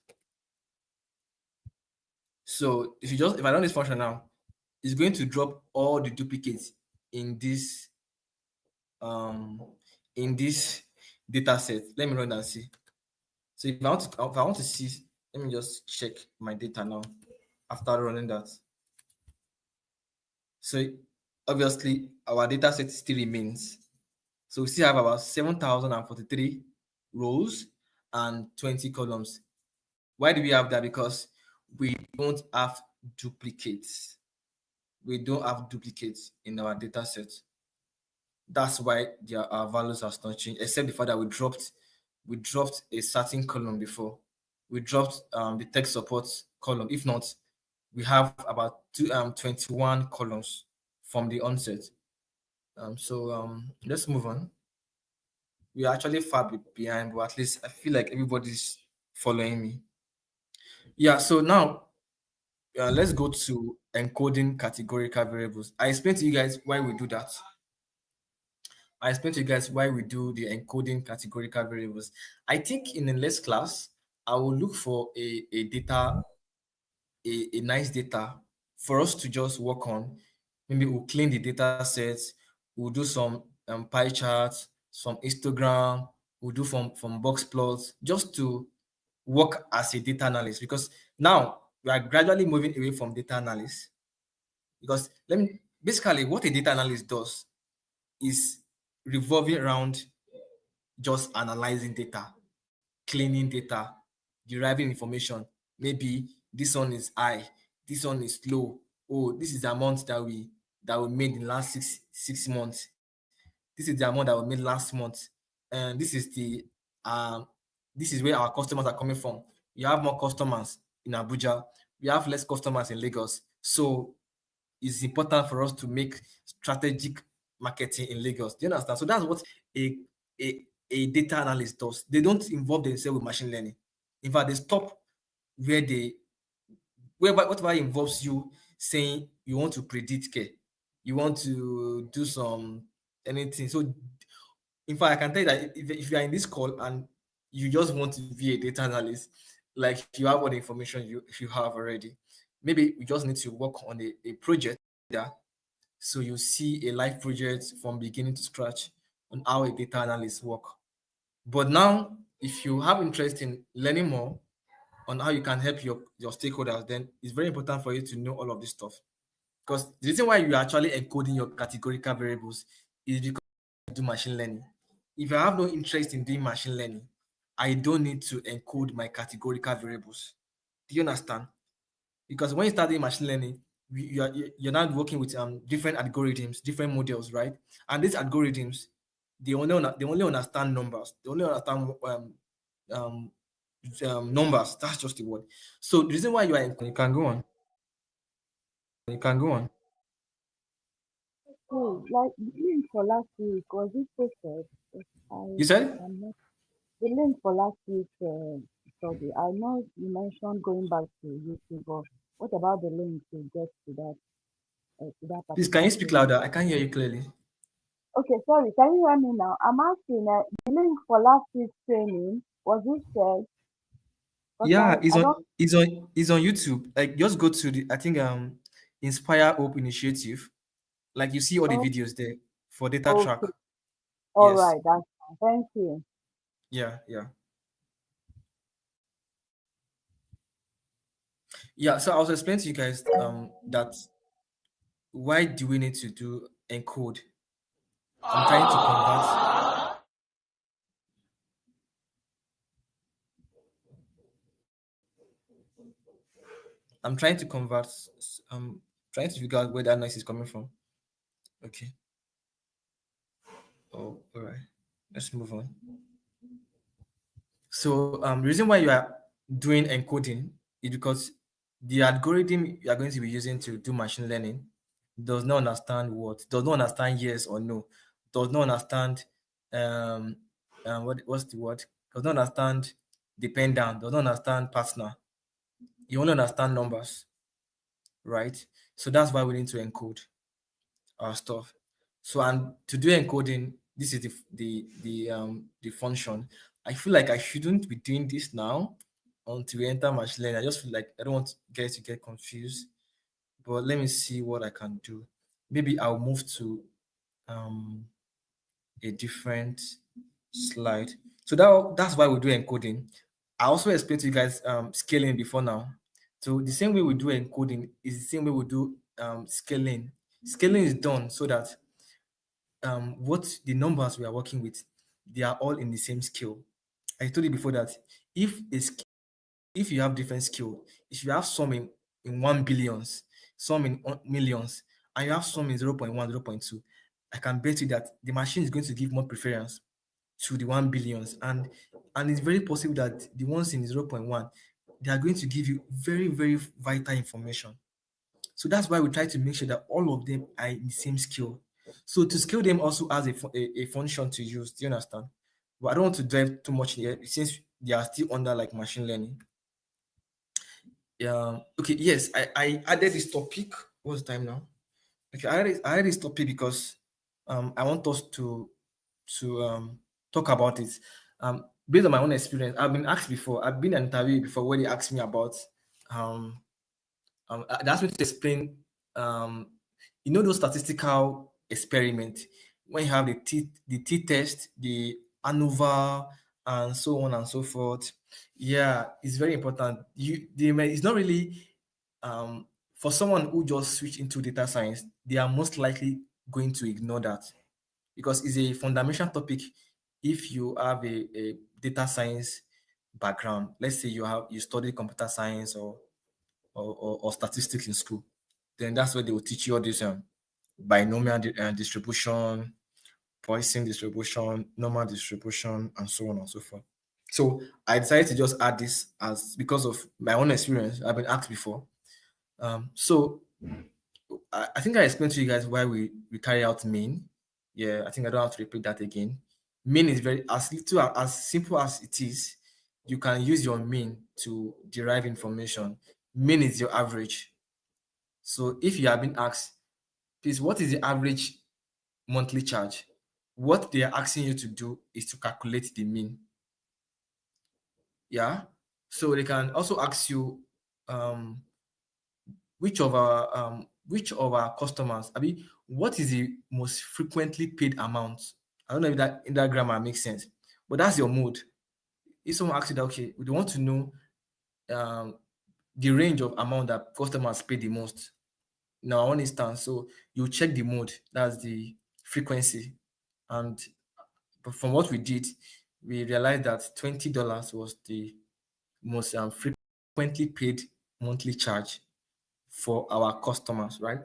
So if I run this function now, it's going to drop all the duplicates in this um in this data set. Let me run and see. So if I want to see, let me just check my data now after running that. So obviously our data set still remains. So we still have about 7,043 rows and 20 columns. Why do we have that? Because we don't have duplicates. We don't have duplicates in our data set. That's why our values are not changed, except the fact that we dropped a certain column before. We dropped the tech support column. If not, we have about 21 columns from the onset. Let's move on. We are actually far behind, but at least I feel like everybody's following me. Yeah, so now let's go to encoding categorical variables. I explained to you guys why we do that. I explained to you guys why we do the encoding categorical variables. I think in the next class, I will look for a data, a nice data for us to just work on. Maybe we'll clean the data sets, we'll do some pie charts, some histogram, we'll do from box plots, just to work as a data analyst, because now we are gradually moving away from data analyst. Because basically what a data analyst does is revolving around just analyzing data, cleaning data, deriving information. Maybe this one is high, this one is low. Oh, this is the amount that we made in the last six months. This is the amount that we made last month, and um this is where our customers are coming from. We have more customers in Abuja. We have less customers in Lagos. So it's important for us to make strategic marketing in Lagos. Do you understand? So that's what a a data analyst does. They don't involve themselves with machine learning. In fact, they stop where they whatever involves you saying you want to predict care, you want to do some anything. So in fact, I can tell you that if you are in this call and you just want to be a data analyst, like you have all the information you have already, maybe you just need to work on a project there. So you see a live project from beginning to scratch on how a data analyst work. But now, if you have interest in learning more on how you can help your stakeholders, then it's very important for you to know all of this stuff. Because the reason why you are actually encoding your categorical variables is because you do machine learning. If I have no interest in doing machine learning, I don't need to encode my categorical variables. Do you understand? Because when you start doing machine learning, you're now working with different algorithms, different models, right? And these algorithms, they only understand numbers. They only understand um, numbers. That's just the word. So the reason why you can go on. You can go on. So, like the link for last week, was it posted? You said? I'm not. The link for last week's study, I know you mentioned going back to YouTube, but what about the link to get to that Please, can you particular speak training? louder? I can't hear you clearly. Okay, sorry, can you hear me now? I'm asking the link for last week's training, was it shared? Because Yeah, I don't. it's on YouTube. Like just go to the I think Inspire Hope Initiative. Like you see all the Oh, videos there for data track. okay, all Yes. right, that's fine. Thank you. Yeah, yeah. Yeah. So I was explaining to you guys that why do we need to do encode? I'm trying to convert I'm trying to convert trying to figure out where that noise is coming from. Okay. Oh, all right. Let's move on. So the reason why you are doing encoding is because the algorithm you are going to be using to do machine learning does not understand yes or no, does not understand um, what's the word? Does not understand dependent, does not understand partner. You only understand numbers, right? So that's why we need to encode our stuff. So and to do encoding, this is the function. I feel like I shouldn't be doing this now until we enter machine learning. I just feel like I don't want guys to get confused. But let me see what I can do. Maybe I'll move to um a different slide. So that's why we do encoding. I also explained to you guys scaling before now. So the same way we do encoding is the same way we do scaling. Scaling is done so that what the numbers we are working with, they are all in the same scale. I told you before that if a sk- if you have different scale, if you have some in 1 billions, some in millions, and you have some in 0.1, 0.2, I can bet you that the machine is going to give more preference to the 1 billions, and it's very possible that the ones in 0.1, they are going to give you very, very vital information. So that's why we try to make sure that all of them are in the same scale. So to scale them also has a function to use. Do you understand? But I don't want to dive too much here since they are still under like machine learning. Yeah. Okay. Yes, I added this topic. What's the time now? Okay, I added this topic because I want us to talk about it. Based on my own experience, I've been asked before. I've been in an interview before where they asked me about um they asked me to explain um those statistical experiment when you have the t-test, the ANOVA, and so on and so forth. Yeah, it's very important. It's not really for someone who just switch into data science, they are most likely going to ignore that because it's a fundamental topic. If you have a data science background, let's say you study computer science or statistics in school, then that's where they will teach you all this binomial distribution, Poisson distribution, normal distribution, and so on and so forth. So I decided to just add this as because of my own experience. I've been asked before. So I think I explained to you guys why we carry out main. Yeah, I think I don't have to repeat that again. Main is very as little as simple as it is. You can use your mean to derive information. Mean is your average. So if you have been asked, please, what is the average monthly charge? What they are asking you to do is to calculate the mean. Yeah. So they can also ask you um, which of our customers, I mean, what is the most frequently paid amount? I don't know if that in that grammar makes sense, but that's your mode. If someone asks you that, okay, we want to know um, the range of amount that customers pay the most. Now, one instance, so you check the mode, that's the frequency, and but from what we did, we realized that $20 was the most frequently paid monthly charge for our customers, right?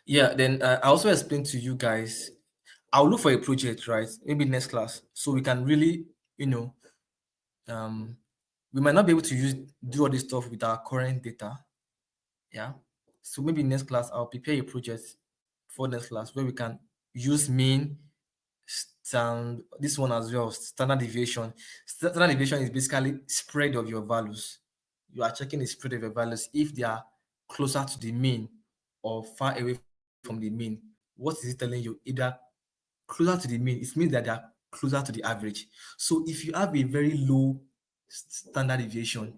Yeah, then I also explained to you guys, I'll look for a project, right? Maybe next class, so we can really, you know, um, we might not be able to do all this stuff with our current data. Yeah. So maybe next class I'll prepare a project for next class where we can use mean, this one as well, standard deviation. Standard deviation is basically spread of your values. You are checking the spread of your values if they are closer to the mean or far away from the mean. What is it telling you? If they are closer to the mean, it means that they are closer to the average. So if you have a very low standard deviation,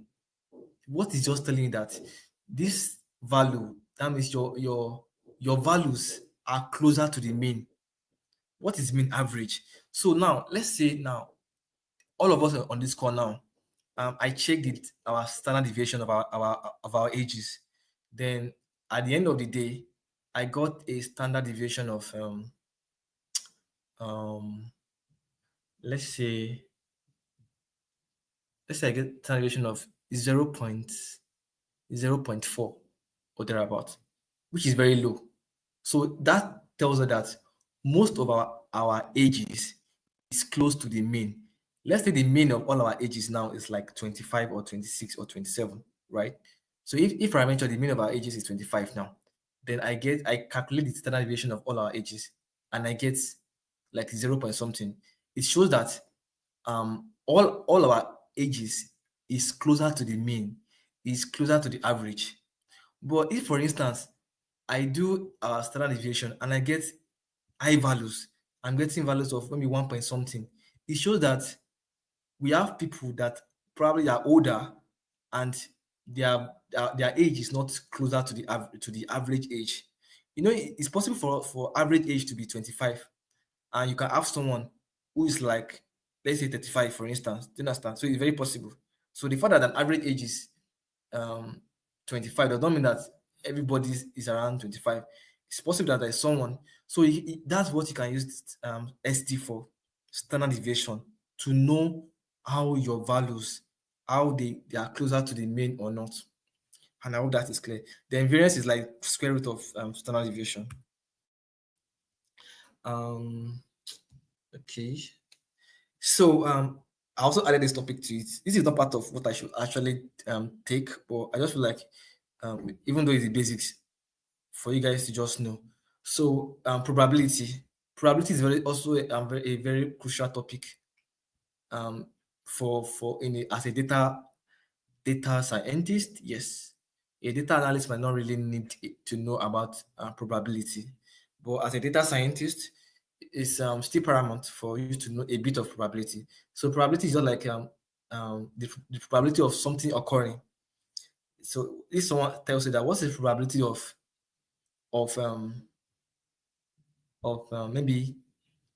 what is just telling you that this value, that means your values are closer to the mean. What is mean? Average. So now let's say now all of us are on this call now. I checked it, our standard deviation of our ages. Then at the end of the day, I got a standard deviation of um let's say I get standard deviation of 0.4 or thereabout, which is very low. So that tells us that most of our ages is close to the mean. Let's say the mean of all our ages now is like 25 or 26 or 27, right? So if I mention the mean of our ages is 25 now, then I calculate the standard deviation of all our ages and I get like 0 point something. It shows that all our ages is closer to the mean, is closer to the average. But if, for instance, I do standard deviation and I get high values, I'm getting values of maybe 1 point something, it shows that we have people that probably are older and their age is not closer to the average age. You know, it's possible for average age to be 25, and you can have someone who is like, let's say 35, for instance. Do you understand? So it's very possible. So the fact that an average age is um 25 does not mean that everybody is around 25. It's possible that there's someone. So that's what you can use ST for, standard deviation, to know how your values, how they are closer to the mean or not. And I hope that is clear. The variance is like square root of standard deviation. Um, okay. So I also added this topic to it. This is not part of what I should actually take, but I just feel like even though it's the basics, for you guys to just know. So probability. Probability is a very crucial topic um, for as a data scientist. Yes, a data analyst might not really need to know about probability, but as a data scientist, it's still paramount for you to know a bit of probability. So probability is not like the probability of something occurring. So if someone tells you that, what's the probability of um maybe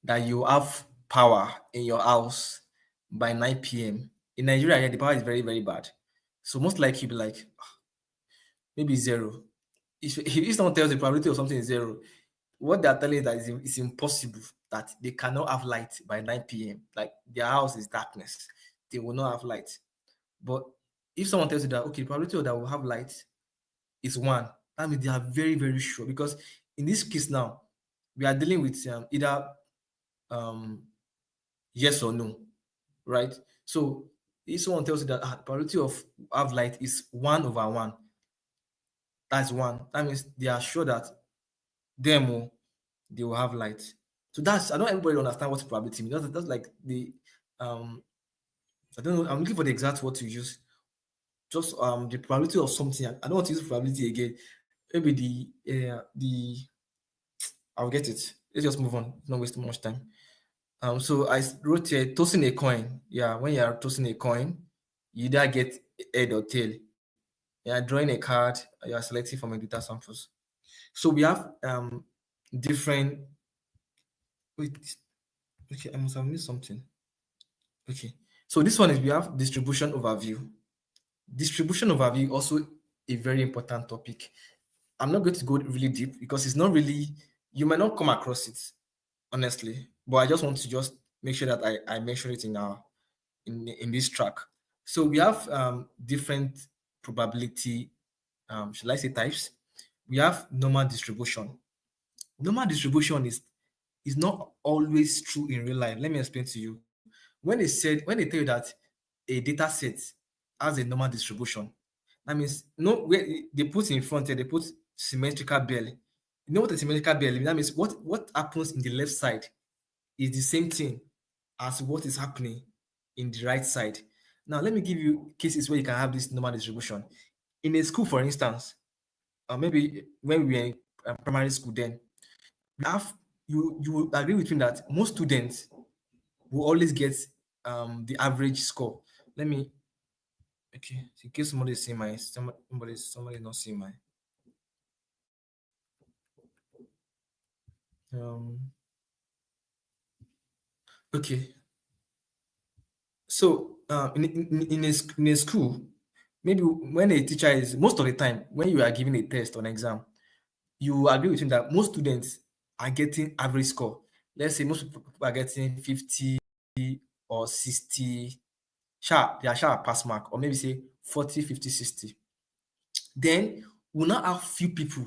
that you have power in your house by 9 p.m. In Nigeria, yeah, the power is very, very bad. So most likely you'll be like, maybe zero. If someone tells the probability of something is zero, what they're telling you that is it's impossible that they cannot have light by 9 p.m. Like their house is darkness. They will not have light. But if someone tells you that, okay, the probability of that will have light is one, that means they are very, very sure. Because in this case now, we are dealing with either um, yes or no, right? So if someone tells you that the probability of have light is 1/1, that's one. That means they are sure that them they will have light. So that's, I know everybody understand what probability means. That's like the um I don't know. I'm looking for the exact word to use. Just the probability of something. I don't want to use probability again. Maybe the I'll get it. Let's just move on. Not waste too much time. So wrote here, tossing a coin. Yeah, when you are tossing a coin, you either get head or tail. You are drawing a card. You are selecting from a data samples. So we have different. Wait, okay, I must have missed something. Okay, so this one is we have distribution overview. Distribution overview also a very important topic. I'm not going to go really deep because it's not really, you might not come across it honestly, but I just want to just make sure that I mention it in our in this track. So we have different probability, should I say types? We have normal distribution. Normal distribution is not always true in real life. Let me explain to you. When they tell you that a data set has a normal distribution, that means no where they put in front here, they put symmetrical bell. You know what a symmetrical bell is? That means what happens in the left side is the same thing as what is happening in the right side. Now, let me give you cases where you can have this normal distribution. In a school, for instance, maybe when we were in primary school, then we have you will agree with me that most students will always get the average score. Let me okay, in case somebody is seeing my somebody not seeing my um okay. So in a school, maybe when a teacher is most of the time when you are giving a test or an exam, you agree with him that most students are getting average score. Let's say most people are getting 50 or 60, sharp, they are sharp pass mark, or maybe say 40, 50, 60. Then we'll now have few people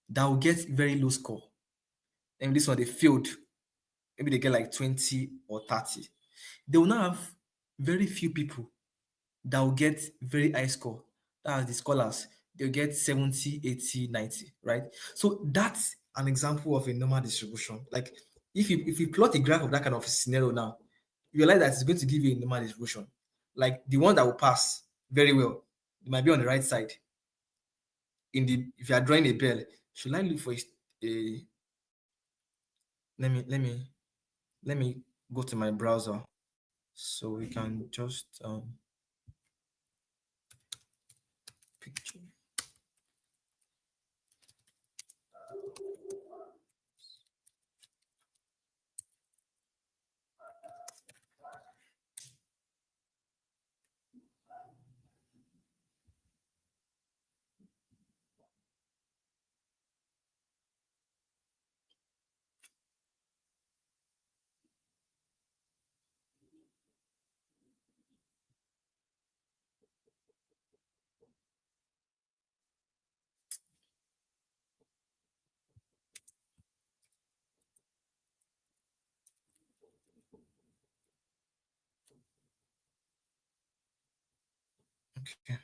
that will get very low score. And this one they failed. Maybe they get like 20 or 30. They will now have very few people that will get very high score. That's the scholars. They'll get 70, 80, 90, right? So that's an example of a normal distribution. Like if you plot a graph of that kind of scenario now, you realize that it's going to give you a normal distribution. Like the one that will pass very well, it might be on the right side. In the if you are drawing a bell, should I look for a let me go to my browser so we can just picture. Okay.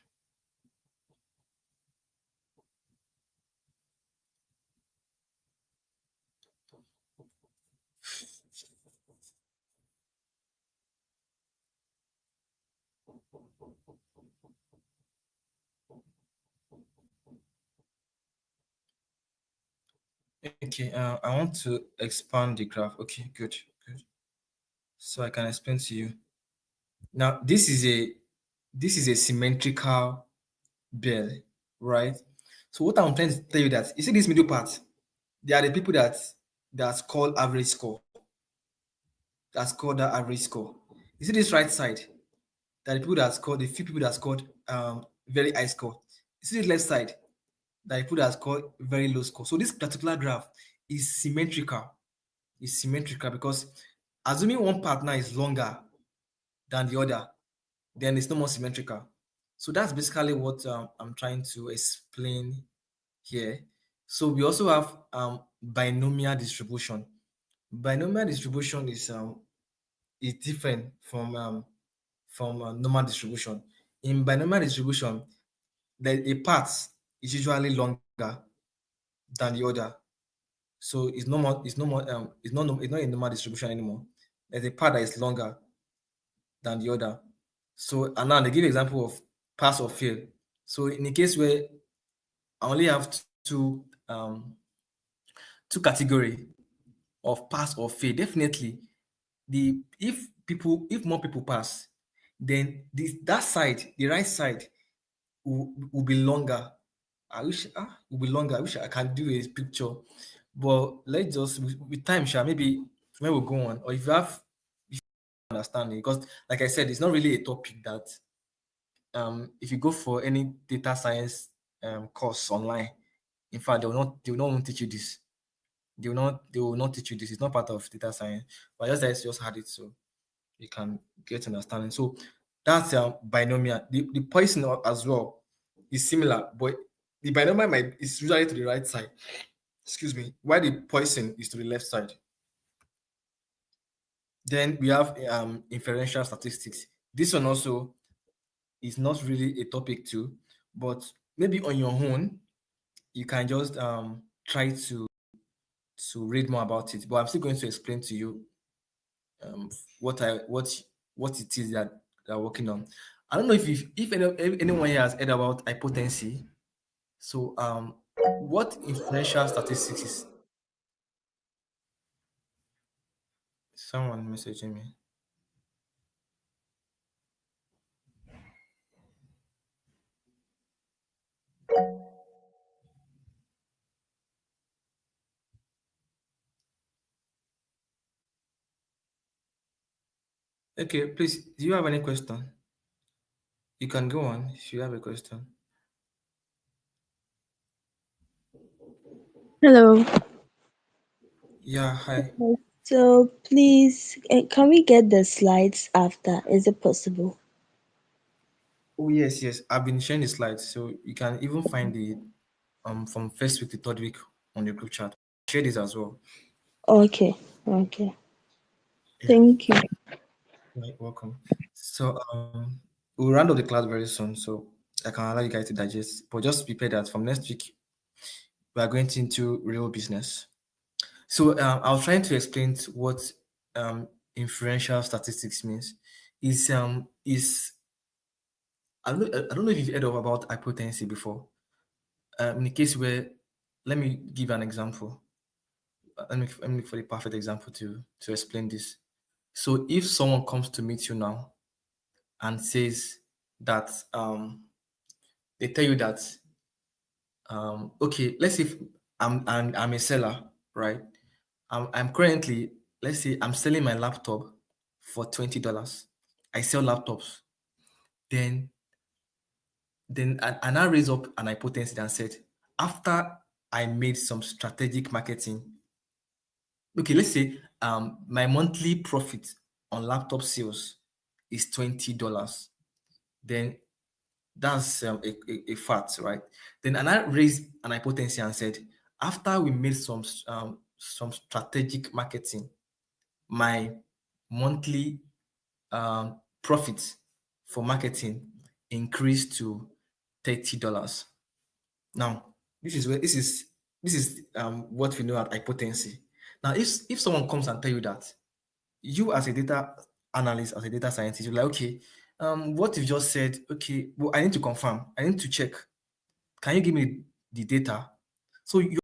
Okay, I want to expand the graph. Okay, good, good. So I can explain to you. Now, this is a symmetrical bell, right? So what I'm trying to tell you that you see this middle part, they are the people that's called average score. That's called that average score. You see this right side, that the people that scored, the few people that scored very high score. You see the left side, that the people that scored very low score. So this particular graph is symmetrical. It's symmetrical because assuming one partner is longer than the other, then it's no more symmetrical. So that's basically what I'm trying to explain here. So we also have binomial distribution. Binomial distribution is different from normal distribution. In binomial distribution, a part is usually longer than the other. So it's not a normal distribution anymore. There's a part that is longer than the other. So and now they give example of pass or fail. So in the case where I only have two category of pass or fail, definitely the if more people pass, then that side, the right side will be longer. I wish will be longer. I wish I can do a picture, but let's just with time, shall maybe when we go on, or if you have understanding, because like I said, it's not really a topic that if you go for any data science course online, in fact, they will not even teach you this. They will not teach you this. It's not part of data science. But just that just had it so you can get understanding. So that's binomial. The poison as well is similar, but the binomial is usually to the right side. Excuse me. While the poison is to the left side. Then we have inferential statistics. This one also is not really a topic too, but maybe on your own you can just try to read more about it. But I'm still going to explain to you um, what I what it is that they're working on. I don't know if anyone here has heard about hypotency. So what inferential statistics is? Someone messaging me. Okay, please, do you have any question? You can go on if you have a question. Hello. Yeah, hi. So please, can we get the slides after? Is it possible? Oh yes, yes. I've been sharing the slides, so you can even find the from first week to third week on your group chat. Share this as well. Okay, okay. Yeah, Thank you. you're welcome. So we'll round up the class very soon, so I can allow you guys to digest. But just prepare that from next week we are going into real business. So I was trying to explain what inferential statistics means. Is I don't know if you've heard of about hypotency before. In the case where, let me give an example. Let me look for the perfect example to explain this. So if someone comes to meet you now and says that they tell you that okay, let's say if I'm a seller, right? I'm currently, let's say I'm selling my laptop for $20. I sell laptops. Then and I raise up an hypothesis and said, after I made some strategic marketing, okay, let's say my monthly profit on laptop sales is $20. Then that's a fact, right? Then and I raised an hypothesis and said, after we made some strategic marketing, my monthly profit for marketing increased to $30. Now, this is what we know as hypothesis. Now, if someone comes and tell you that, you as a data analyst, as a data scientist, you're like, okay, what you just said, okay, well, I need to confirm, I need to check. Can you give me the data? So you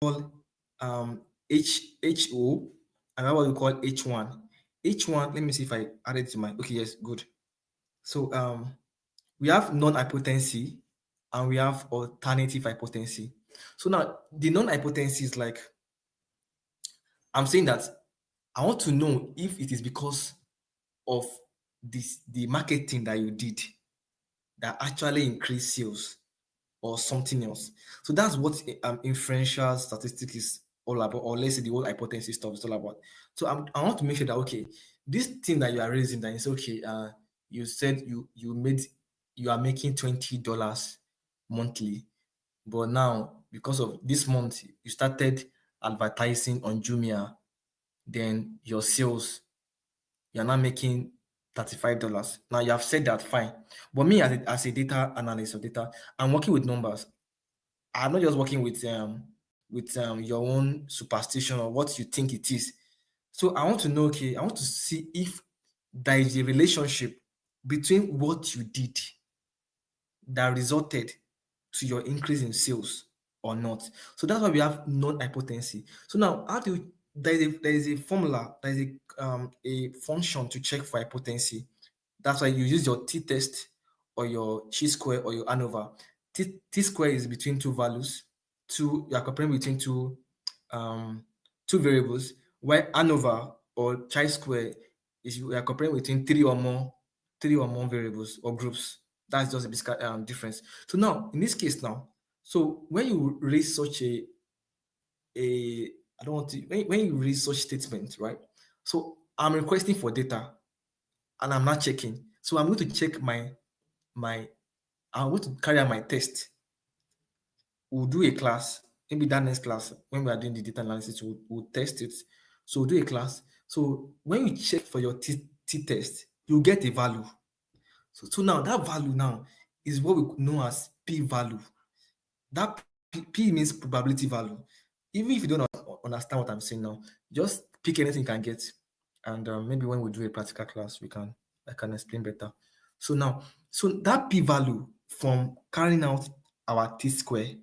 call HO, and what we call H1. H1, let me see if I added to my, okay, yes, good. So we have non-hypotency and we have alternative hypotency. So now the non-hypotency is like, I'm saying that I want to know if it is because of the marketing that you did that actually increased sales or something else. So that's what inferential statistics is all about, or let's say the whole hypothesis stuff is all about. So I want to make sure that okay, this thing that you are raising, that is okay. You said you are making $20 monthly, but now because of this month you started advertising on Jumia, then your sales, you're not making $35. Now you have said that fine, but me as a data analyst or data, I'm working with numbers. I'm not just working with your own superstition or what you think it is. So I want to know, okay, I want to see if there is a relationship between what you did that resulted to your increase in sales or not. So that's why we have non-hypotency. So now, how do you, there is a formula, there is a function to check for hypotency. That's why you use your t-test or your chi-square or your ANOVA. T-square is between two values. You are comparing between um, two variables, while ANOVA or chi-square is you are comparing between three or more variables or groups. That's just a basic difference. So now, in this case now, so when you raise such a I don't want to when you raise such statement, right? So I'm requesting for data and I'm not checking. So I'm going to check my I'm going to carry out my test. We'll do a class, maybe that next class when we are doing the data analysis, we'll test it. So we'll do a class. So when you check for your test, you get a value. So now that value now is what we know as p value. That P means probability value. Even if you don't understand what I'm saying now, just pick anything you can get, and maybe when we do a practical class, I can explain better. So now, so that P value from carrying out our T square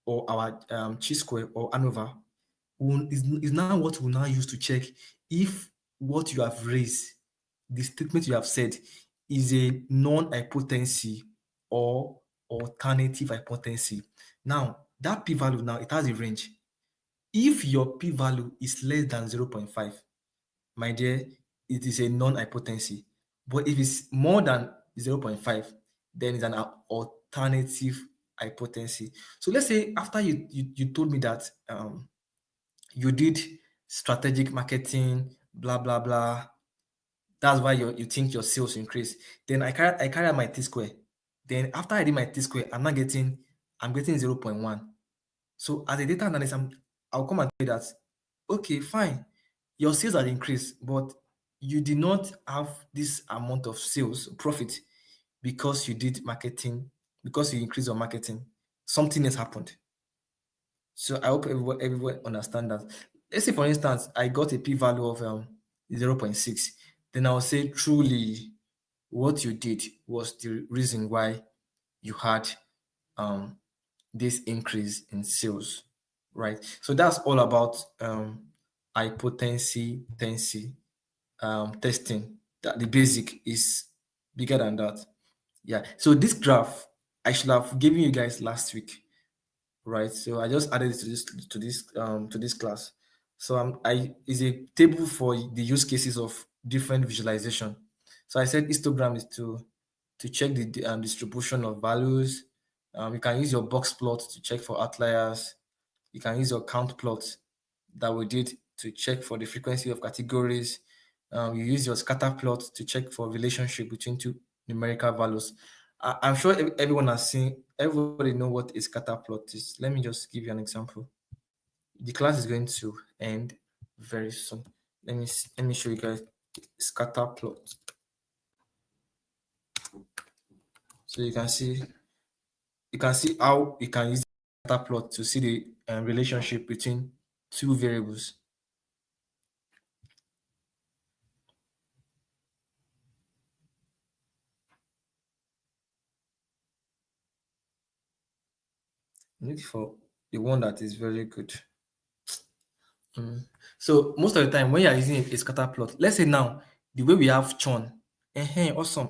or our chi square or ANOVA is now what we'll now use to check if what you have raised, the statement you have said, is a non-hypothesis or alternative hypothesis. Now, that p-value now, it has a range. If your p-value is less than 0.5, my dear, it is a non-hypothesis. But if it's more than 0.5, then it's an alternative hypothesis. So let's say after you told me that you did strategic marketing, blah blah blah. That's why you think your sales increase. Then I carry out my T square. Then after I did my T square, I'm getting 0.1. So as a data analyst, I'll come and tell you that, okay, fine, your sales have increased, but you did not have this amount of sales profit because you did marketing, because you increased your marketing. Something has happened. So I hope everyone understand that. Let's say, for instance, I got a p-value of 0.6. Then I'll say truly what you did was the reason why you had um, this increase in sales, right? So that's all about hypothesis testing. That the basic is bigger than that. Yeah. So this graph I should have given you guys last week, right? So I just added it to this class. So I is a table for the use cases of different visualization. So I said histogram is to check the distribution of values. You can use your box plot to check for outliers. You can use your count plot that we did to check for the frequency of categories. You use your scatter plot to check for relationship between two numerical values. I'm sure everyone has seen, everybody know what a scatter plot is. Let me just give you an example. The class is going to end very soon. Let me show you guys scatter plot. So you can see how you can use scatter plot to see the relationship between two variables. Look for the one that is very good. So most of the time when you are using a scatter plot, let's say now the way we have churn, awesome,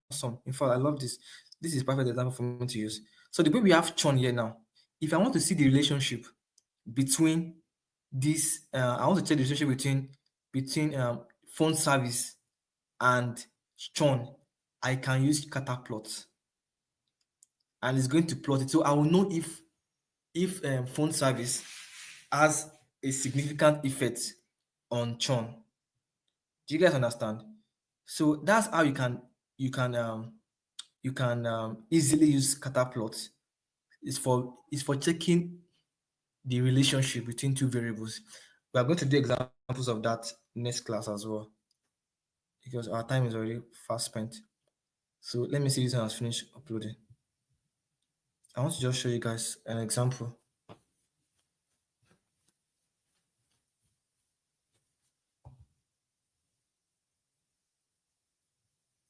awesome. In fact, I love this. This is perfect example for me to use. So the way we have churn here now, if I want to see the relationship between this, I want to check the relationship between phone service and churn, I can use scatter plot, and it's going to plot it. So I will know if phone service has a significant effect on churn. Do you guys understand? So that's how you can easily use scatter plots. It's for checking the relationship between two variables. We are going to do examples of that next class as well because our time is already fast spent. So let me see this one has finished uploading. I want to just show you guys an example.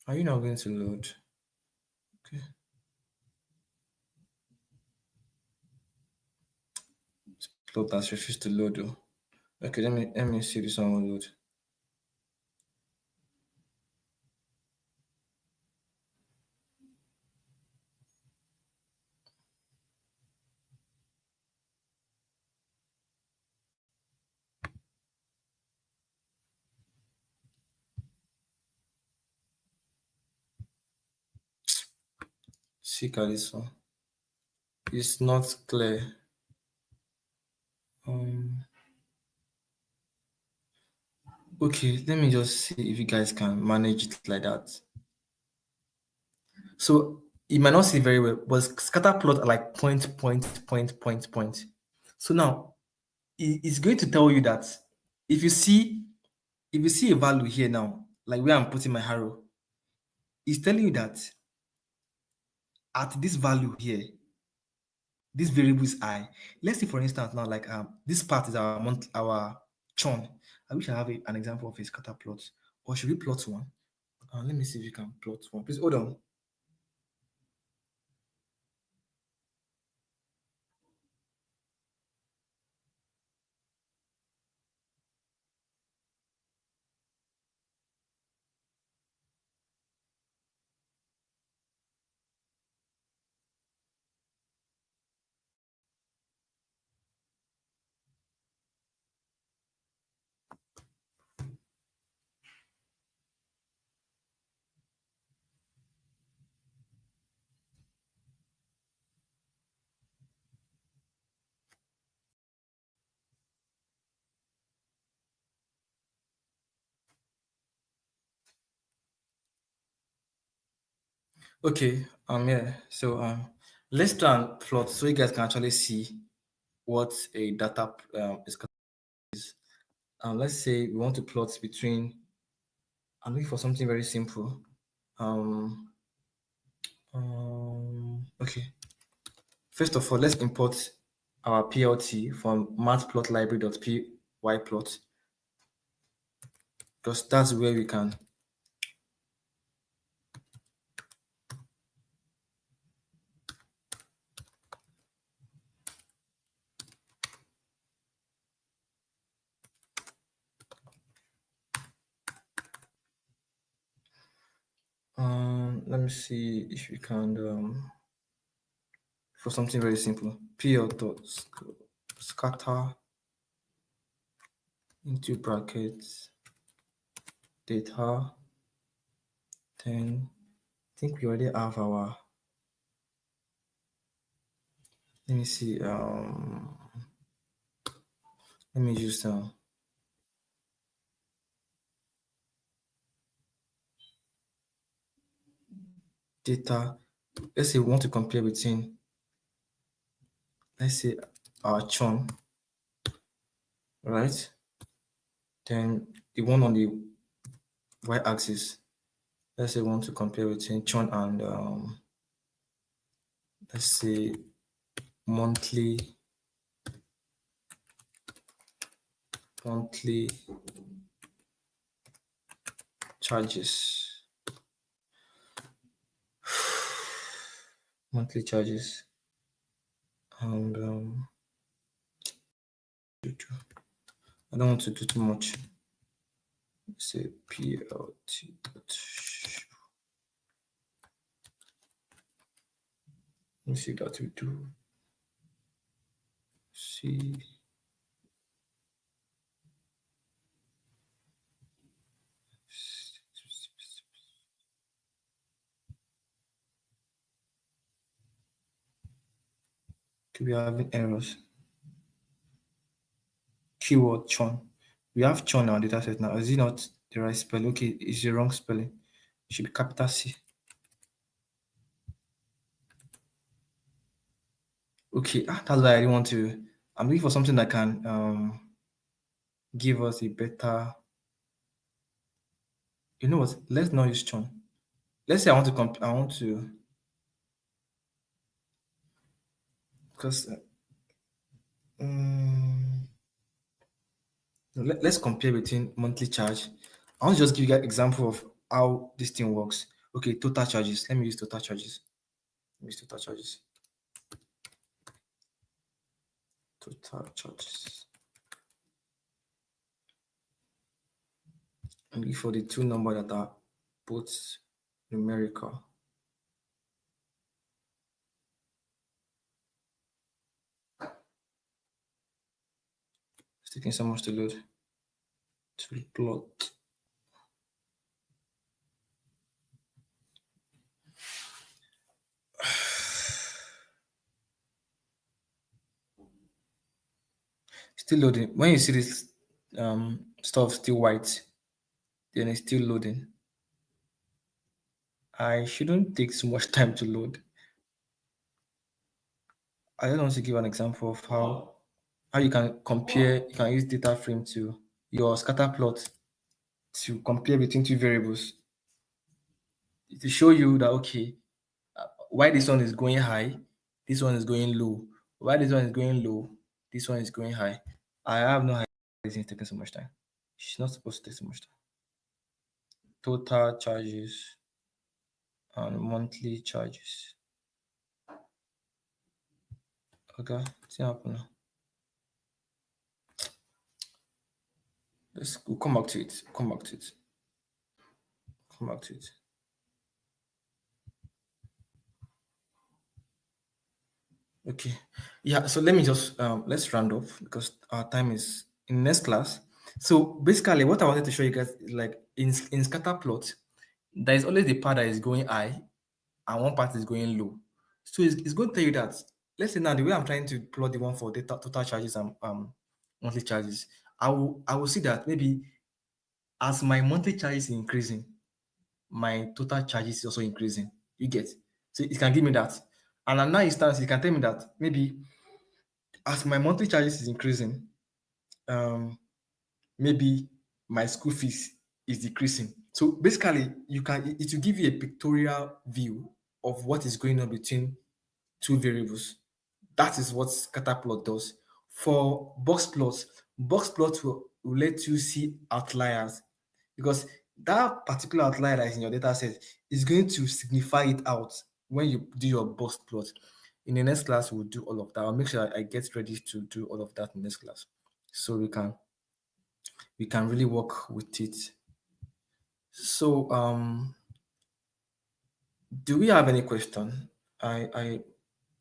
Are you now going to load? Okay. Plot has refused to load though. Okay, let me see this one will load. look at this one. It's not clear. Um, okay, let me just see if you guys can manage it like that. So you might not see very well, but scatter plot are like point, point, point, point, point. So now it's going to tell you that if you see a value here now, like where I'm putting my arrow, it's telling you that at this value here, this variable is I. Let's say for instance now, like this part is our month, our churn. I wish I have an example of a scatter plot. Or should we plot one? Let me see if you can plot one. Please hold on. Okay, yeah. So let's try and plot so you guys can actually see what a data is. Let's say we want to plot between. I'm looking for something very simple. Um, okay. First of all, let's import our PLT from matplotlibary.pyplot because that's where we can. Let me see if we can for something very simple. PL dot scatter into brackets data. Then I think we already have our. Let me see. Let me use data. Let's say we want to compare between. Let's say our churn, right? Then the one on the y-axis. Let's say we want to compare between churn and let's say monthly charges. Monthly charges and I don't want to do too much. Let's say PLT. Let me see that we do. See. Could be having errors. Keyword churn. We have churn in our data set now. Is it not the right spelling? Okay, it's the wrong spelling. It should be capital C. Okay, that's why I didn't want to. I'm looking for something that can give us a better. You know what? Let's not use churn. Let's say I want to I want to because let's compare between monthly charge. I want to just give you an example of how this thing works. Okay, total charges. Let me use total charges. Let me use total charges. Total charges. And for the two numbers that are both numerical. It's taking so much to load. To plot. Still loading. When you see this stuff still white, then it's still loading. I shouldn't take so much time to load. I just want to give an example of how you can compare, you can use data frame to your scatter plot to compare between two variables to show you that okay, why this one is going high, this one is going low. Why this one is going low, this one is going high. I have no idea why this is taking so much time. It's not supposed to take so much time. Total charges and monthly charges. Okay, what's happening? We'll come back to it. Come back to it. Come back to it. Okay. Yeah, so let me just let's round off because our time is in next class. So basically what I wanted to show you guys is like in scatter plot, there is always the part that is going high and one part is going low. So it's going to tell you that let's say now the way I'm trying to plot the one for data total charges and monthly charges, I will see that maybe as my monthly charges is increasing, my total charges is also increasing. You get, so it can give me that. And at that instance, it can tell me that maybe as my monthly charges is increasing, um, maybe my school fees is decreasing. So basically, it will give you a pictorial view of what is going on between two variables. That is what scatter plot does. For box plots will let you see outliers because that particular outlier that is in your data set is going to signify it out when you do your box plot. In the next class, we'll do all of that. I'll make sure I get ready to do all of that in this class so we can really work with it. So do we have any question? I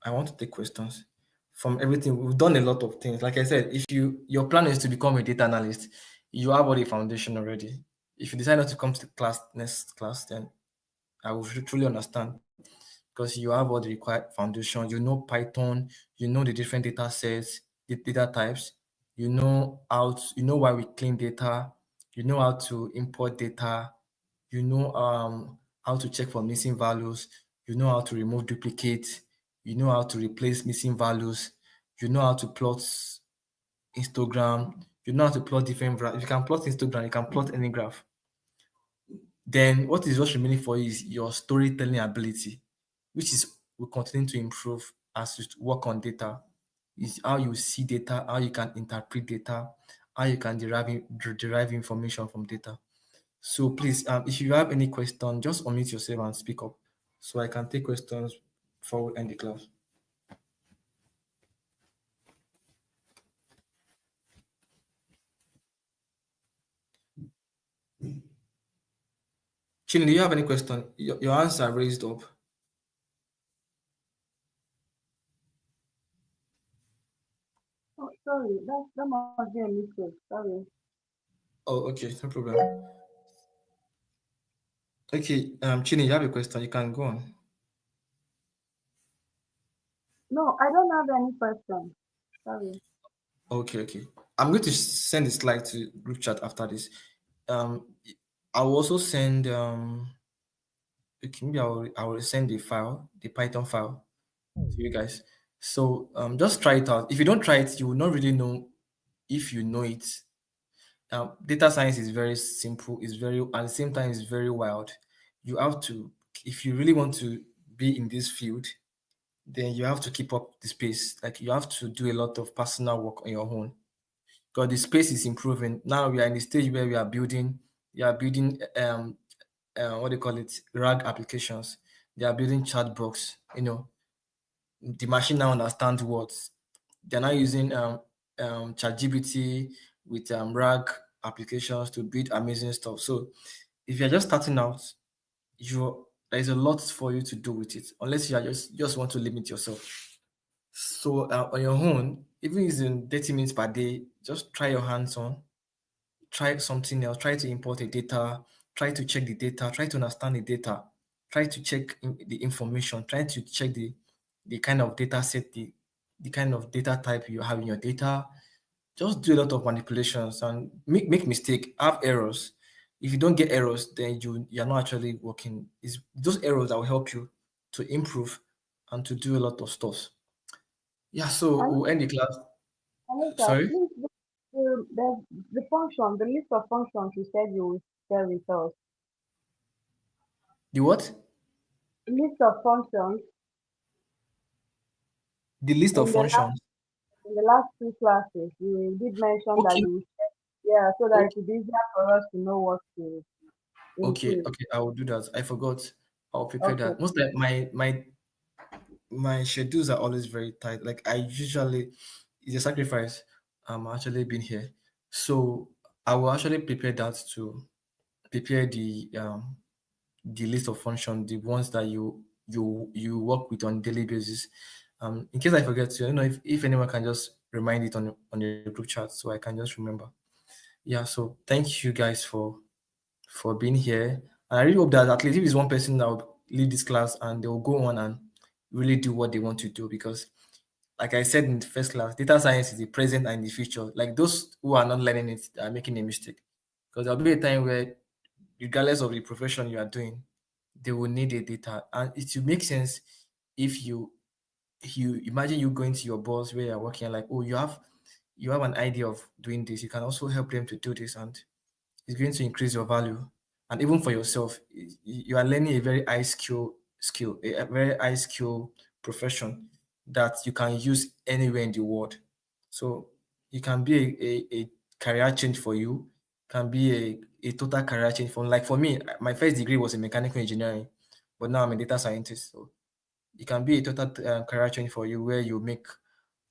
want to take questions from everything. We've done a lot of things. Like I said, if your plan is to become a data analyst, you have all the foundation already. If you decide not to come to class next class, then I will truly understand because you have all the required foundation. You know Python, you know the different data sets, the data types, you know why we clean data, you know how to import data, you know how to check for missing values, you know how to remove duplicates, you know how to replace missing values, you know how to plot histogram, you know how to plot different graphs. If you can plot histogram, you can plot any graph. Then what is just remaining for you is your storytelling ability, which is will continue to improve as you work on data. Is how you see data, how you can interpret data, how you can derive information from data. So please, if you have any question, just unmute yourself and speak up so I can take questions before we end the class. Chin, do you have any question? Your hands are raised up. Oh, sorry, that must be a mistake. Sorry. Oh, okay, no problem. Okay, Chini, you have a question. You can go on. No, I don't have any question. Sorry. Okay. I'm going to send the slide to group chat after this. Um, I will also send okay, maybe I will send the file, the Python file to you guys. So just try it out. If you don't try it, you will not really know if you know it. Data science is very simple. It's very at the same time it's very wild. You have to, if you really want to be in this field, then you have to keep up the space. Like you have to do a lot of personal work on your own because the space is improving. Now we are in the stage where we are building what do you call it, RAG applications. They are building chat box. The machine now understands words. They're now using ChatGPT with RAG applications to build amazing stuff. So if you're just starting out, there's a lot for you to do with it, unless you are just want to limit yourself. So on your own, even using 30 minutes per day, just try your hands on, try something else, try to import the data, try to check the data, try to understand the data, try to check the information, try to check the kind of data set, the kind of data type you have in your data, just do a lot of manipulations and make mistake, have errors. If you don't get errors, then you're not actually working. It's those errors that will help you to improve and to do a lot of stuff. Yeah, so And we'll end the class. Anita, Sorry, please, the function, the list of functions you said you will share with us. the what? List of functions The list of in functions. the last two classes, you did mention that Okay, you will share, yeah, so that it okay, will be easier for us to know what to okay, include. okay. I will do that. I forgot. I'll prepare Okay. that. Most like my schedules are always very tight. Like I usually, it's a sacrifice. I'm actually being here, so I will actually prepare that to prepare the list of functions, the ones that you work with on daily basis. In case I forget to, if anyone can just remind it on the group chat, so I can just remember. Yeah. So thank you guys for being here. And I really hope that at least if it's one person that will leave this class and they will go on and really do what they want to do, because like I said in the first class, data science is the present and the future. Like those who are not learning it are making a mistake. Because there'll be a time where, regardless of the profession you are doing, they will need a data. And it will make sense if you imagine you going to your boss where you're working, like, oh, you have an idea of doing this. You can also help them to do this, and it's going to increase your value. And even for yourself, you are learning a very high skill, a very high skill profession that you can use anywhere in the world. So it can be a career change for you, can be a total career change for, like, for me, my first degree was in mechanical engineering, but now I'm a data scientist. So it can be a total career change for you where you make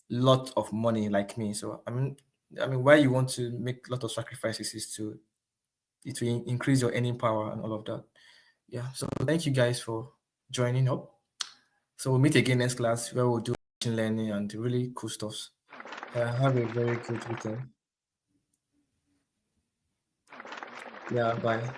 lot of money like me. So I mean, why you want to make a lot of sacrifices is to it will increase your earning power and all of that. Yeah. So thank you guys for joining up. So we'll meet again next class where we'll do machine learning and really cool stuff. Yeah. Have a very good weekend. Yeah. Bye.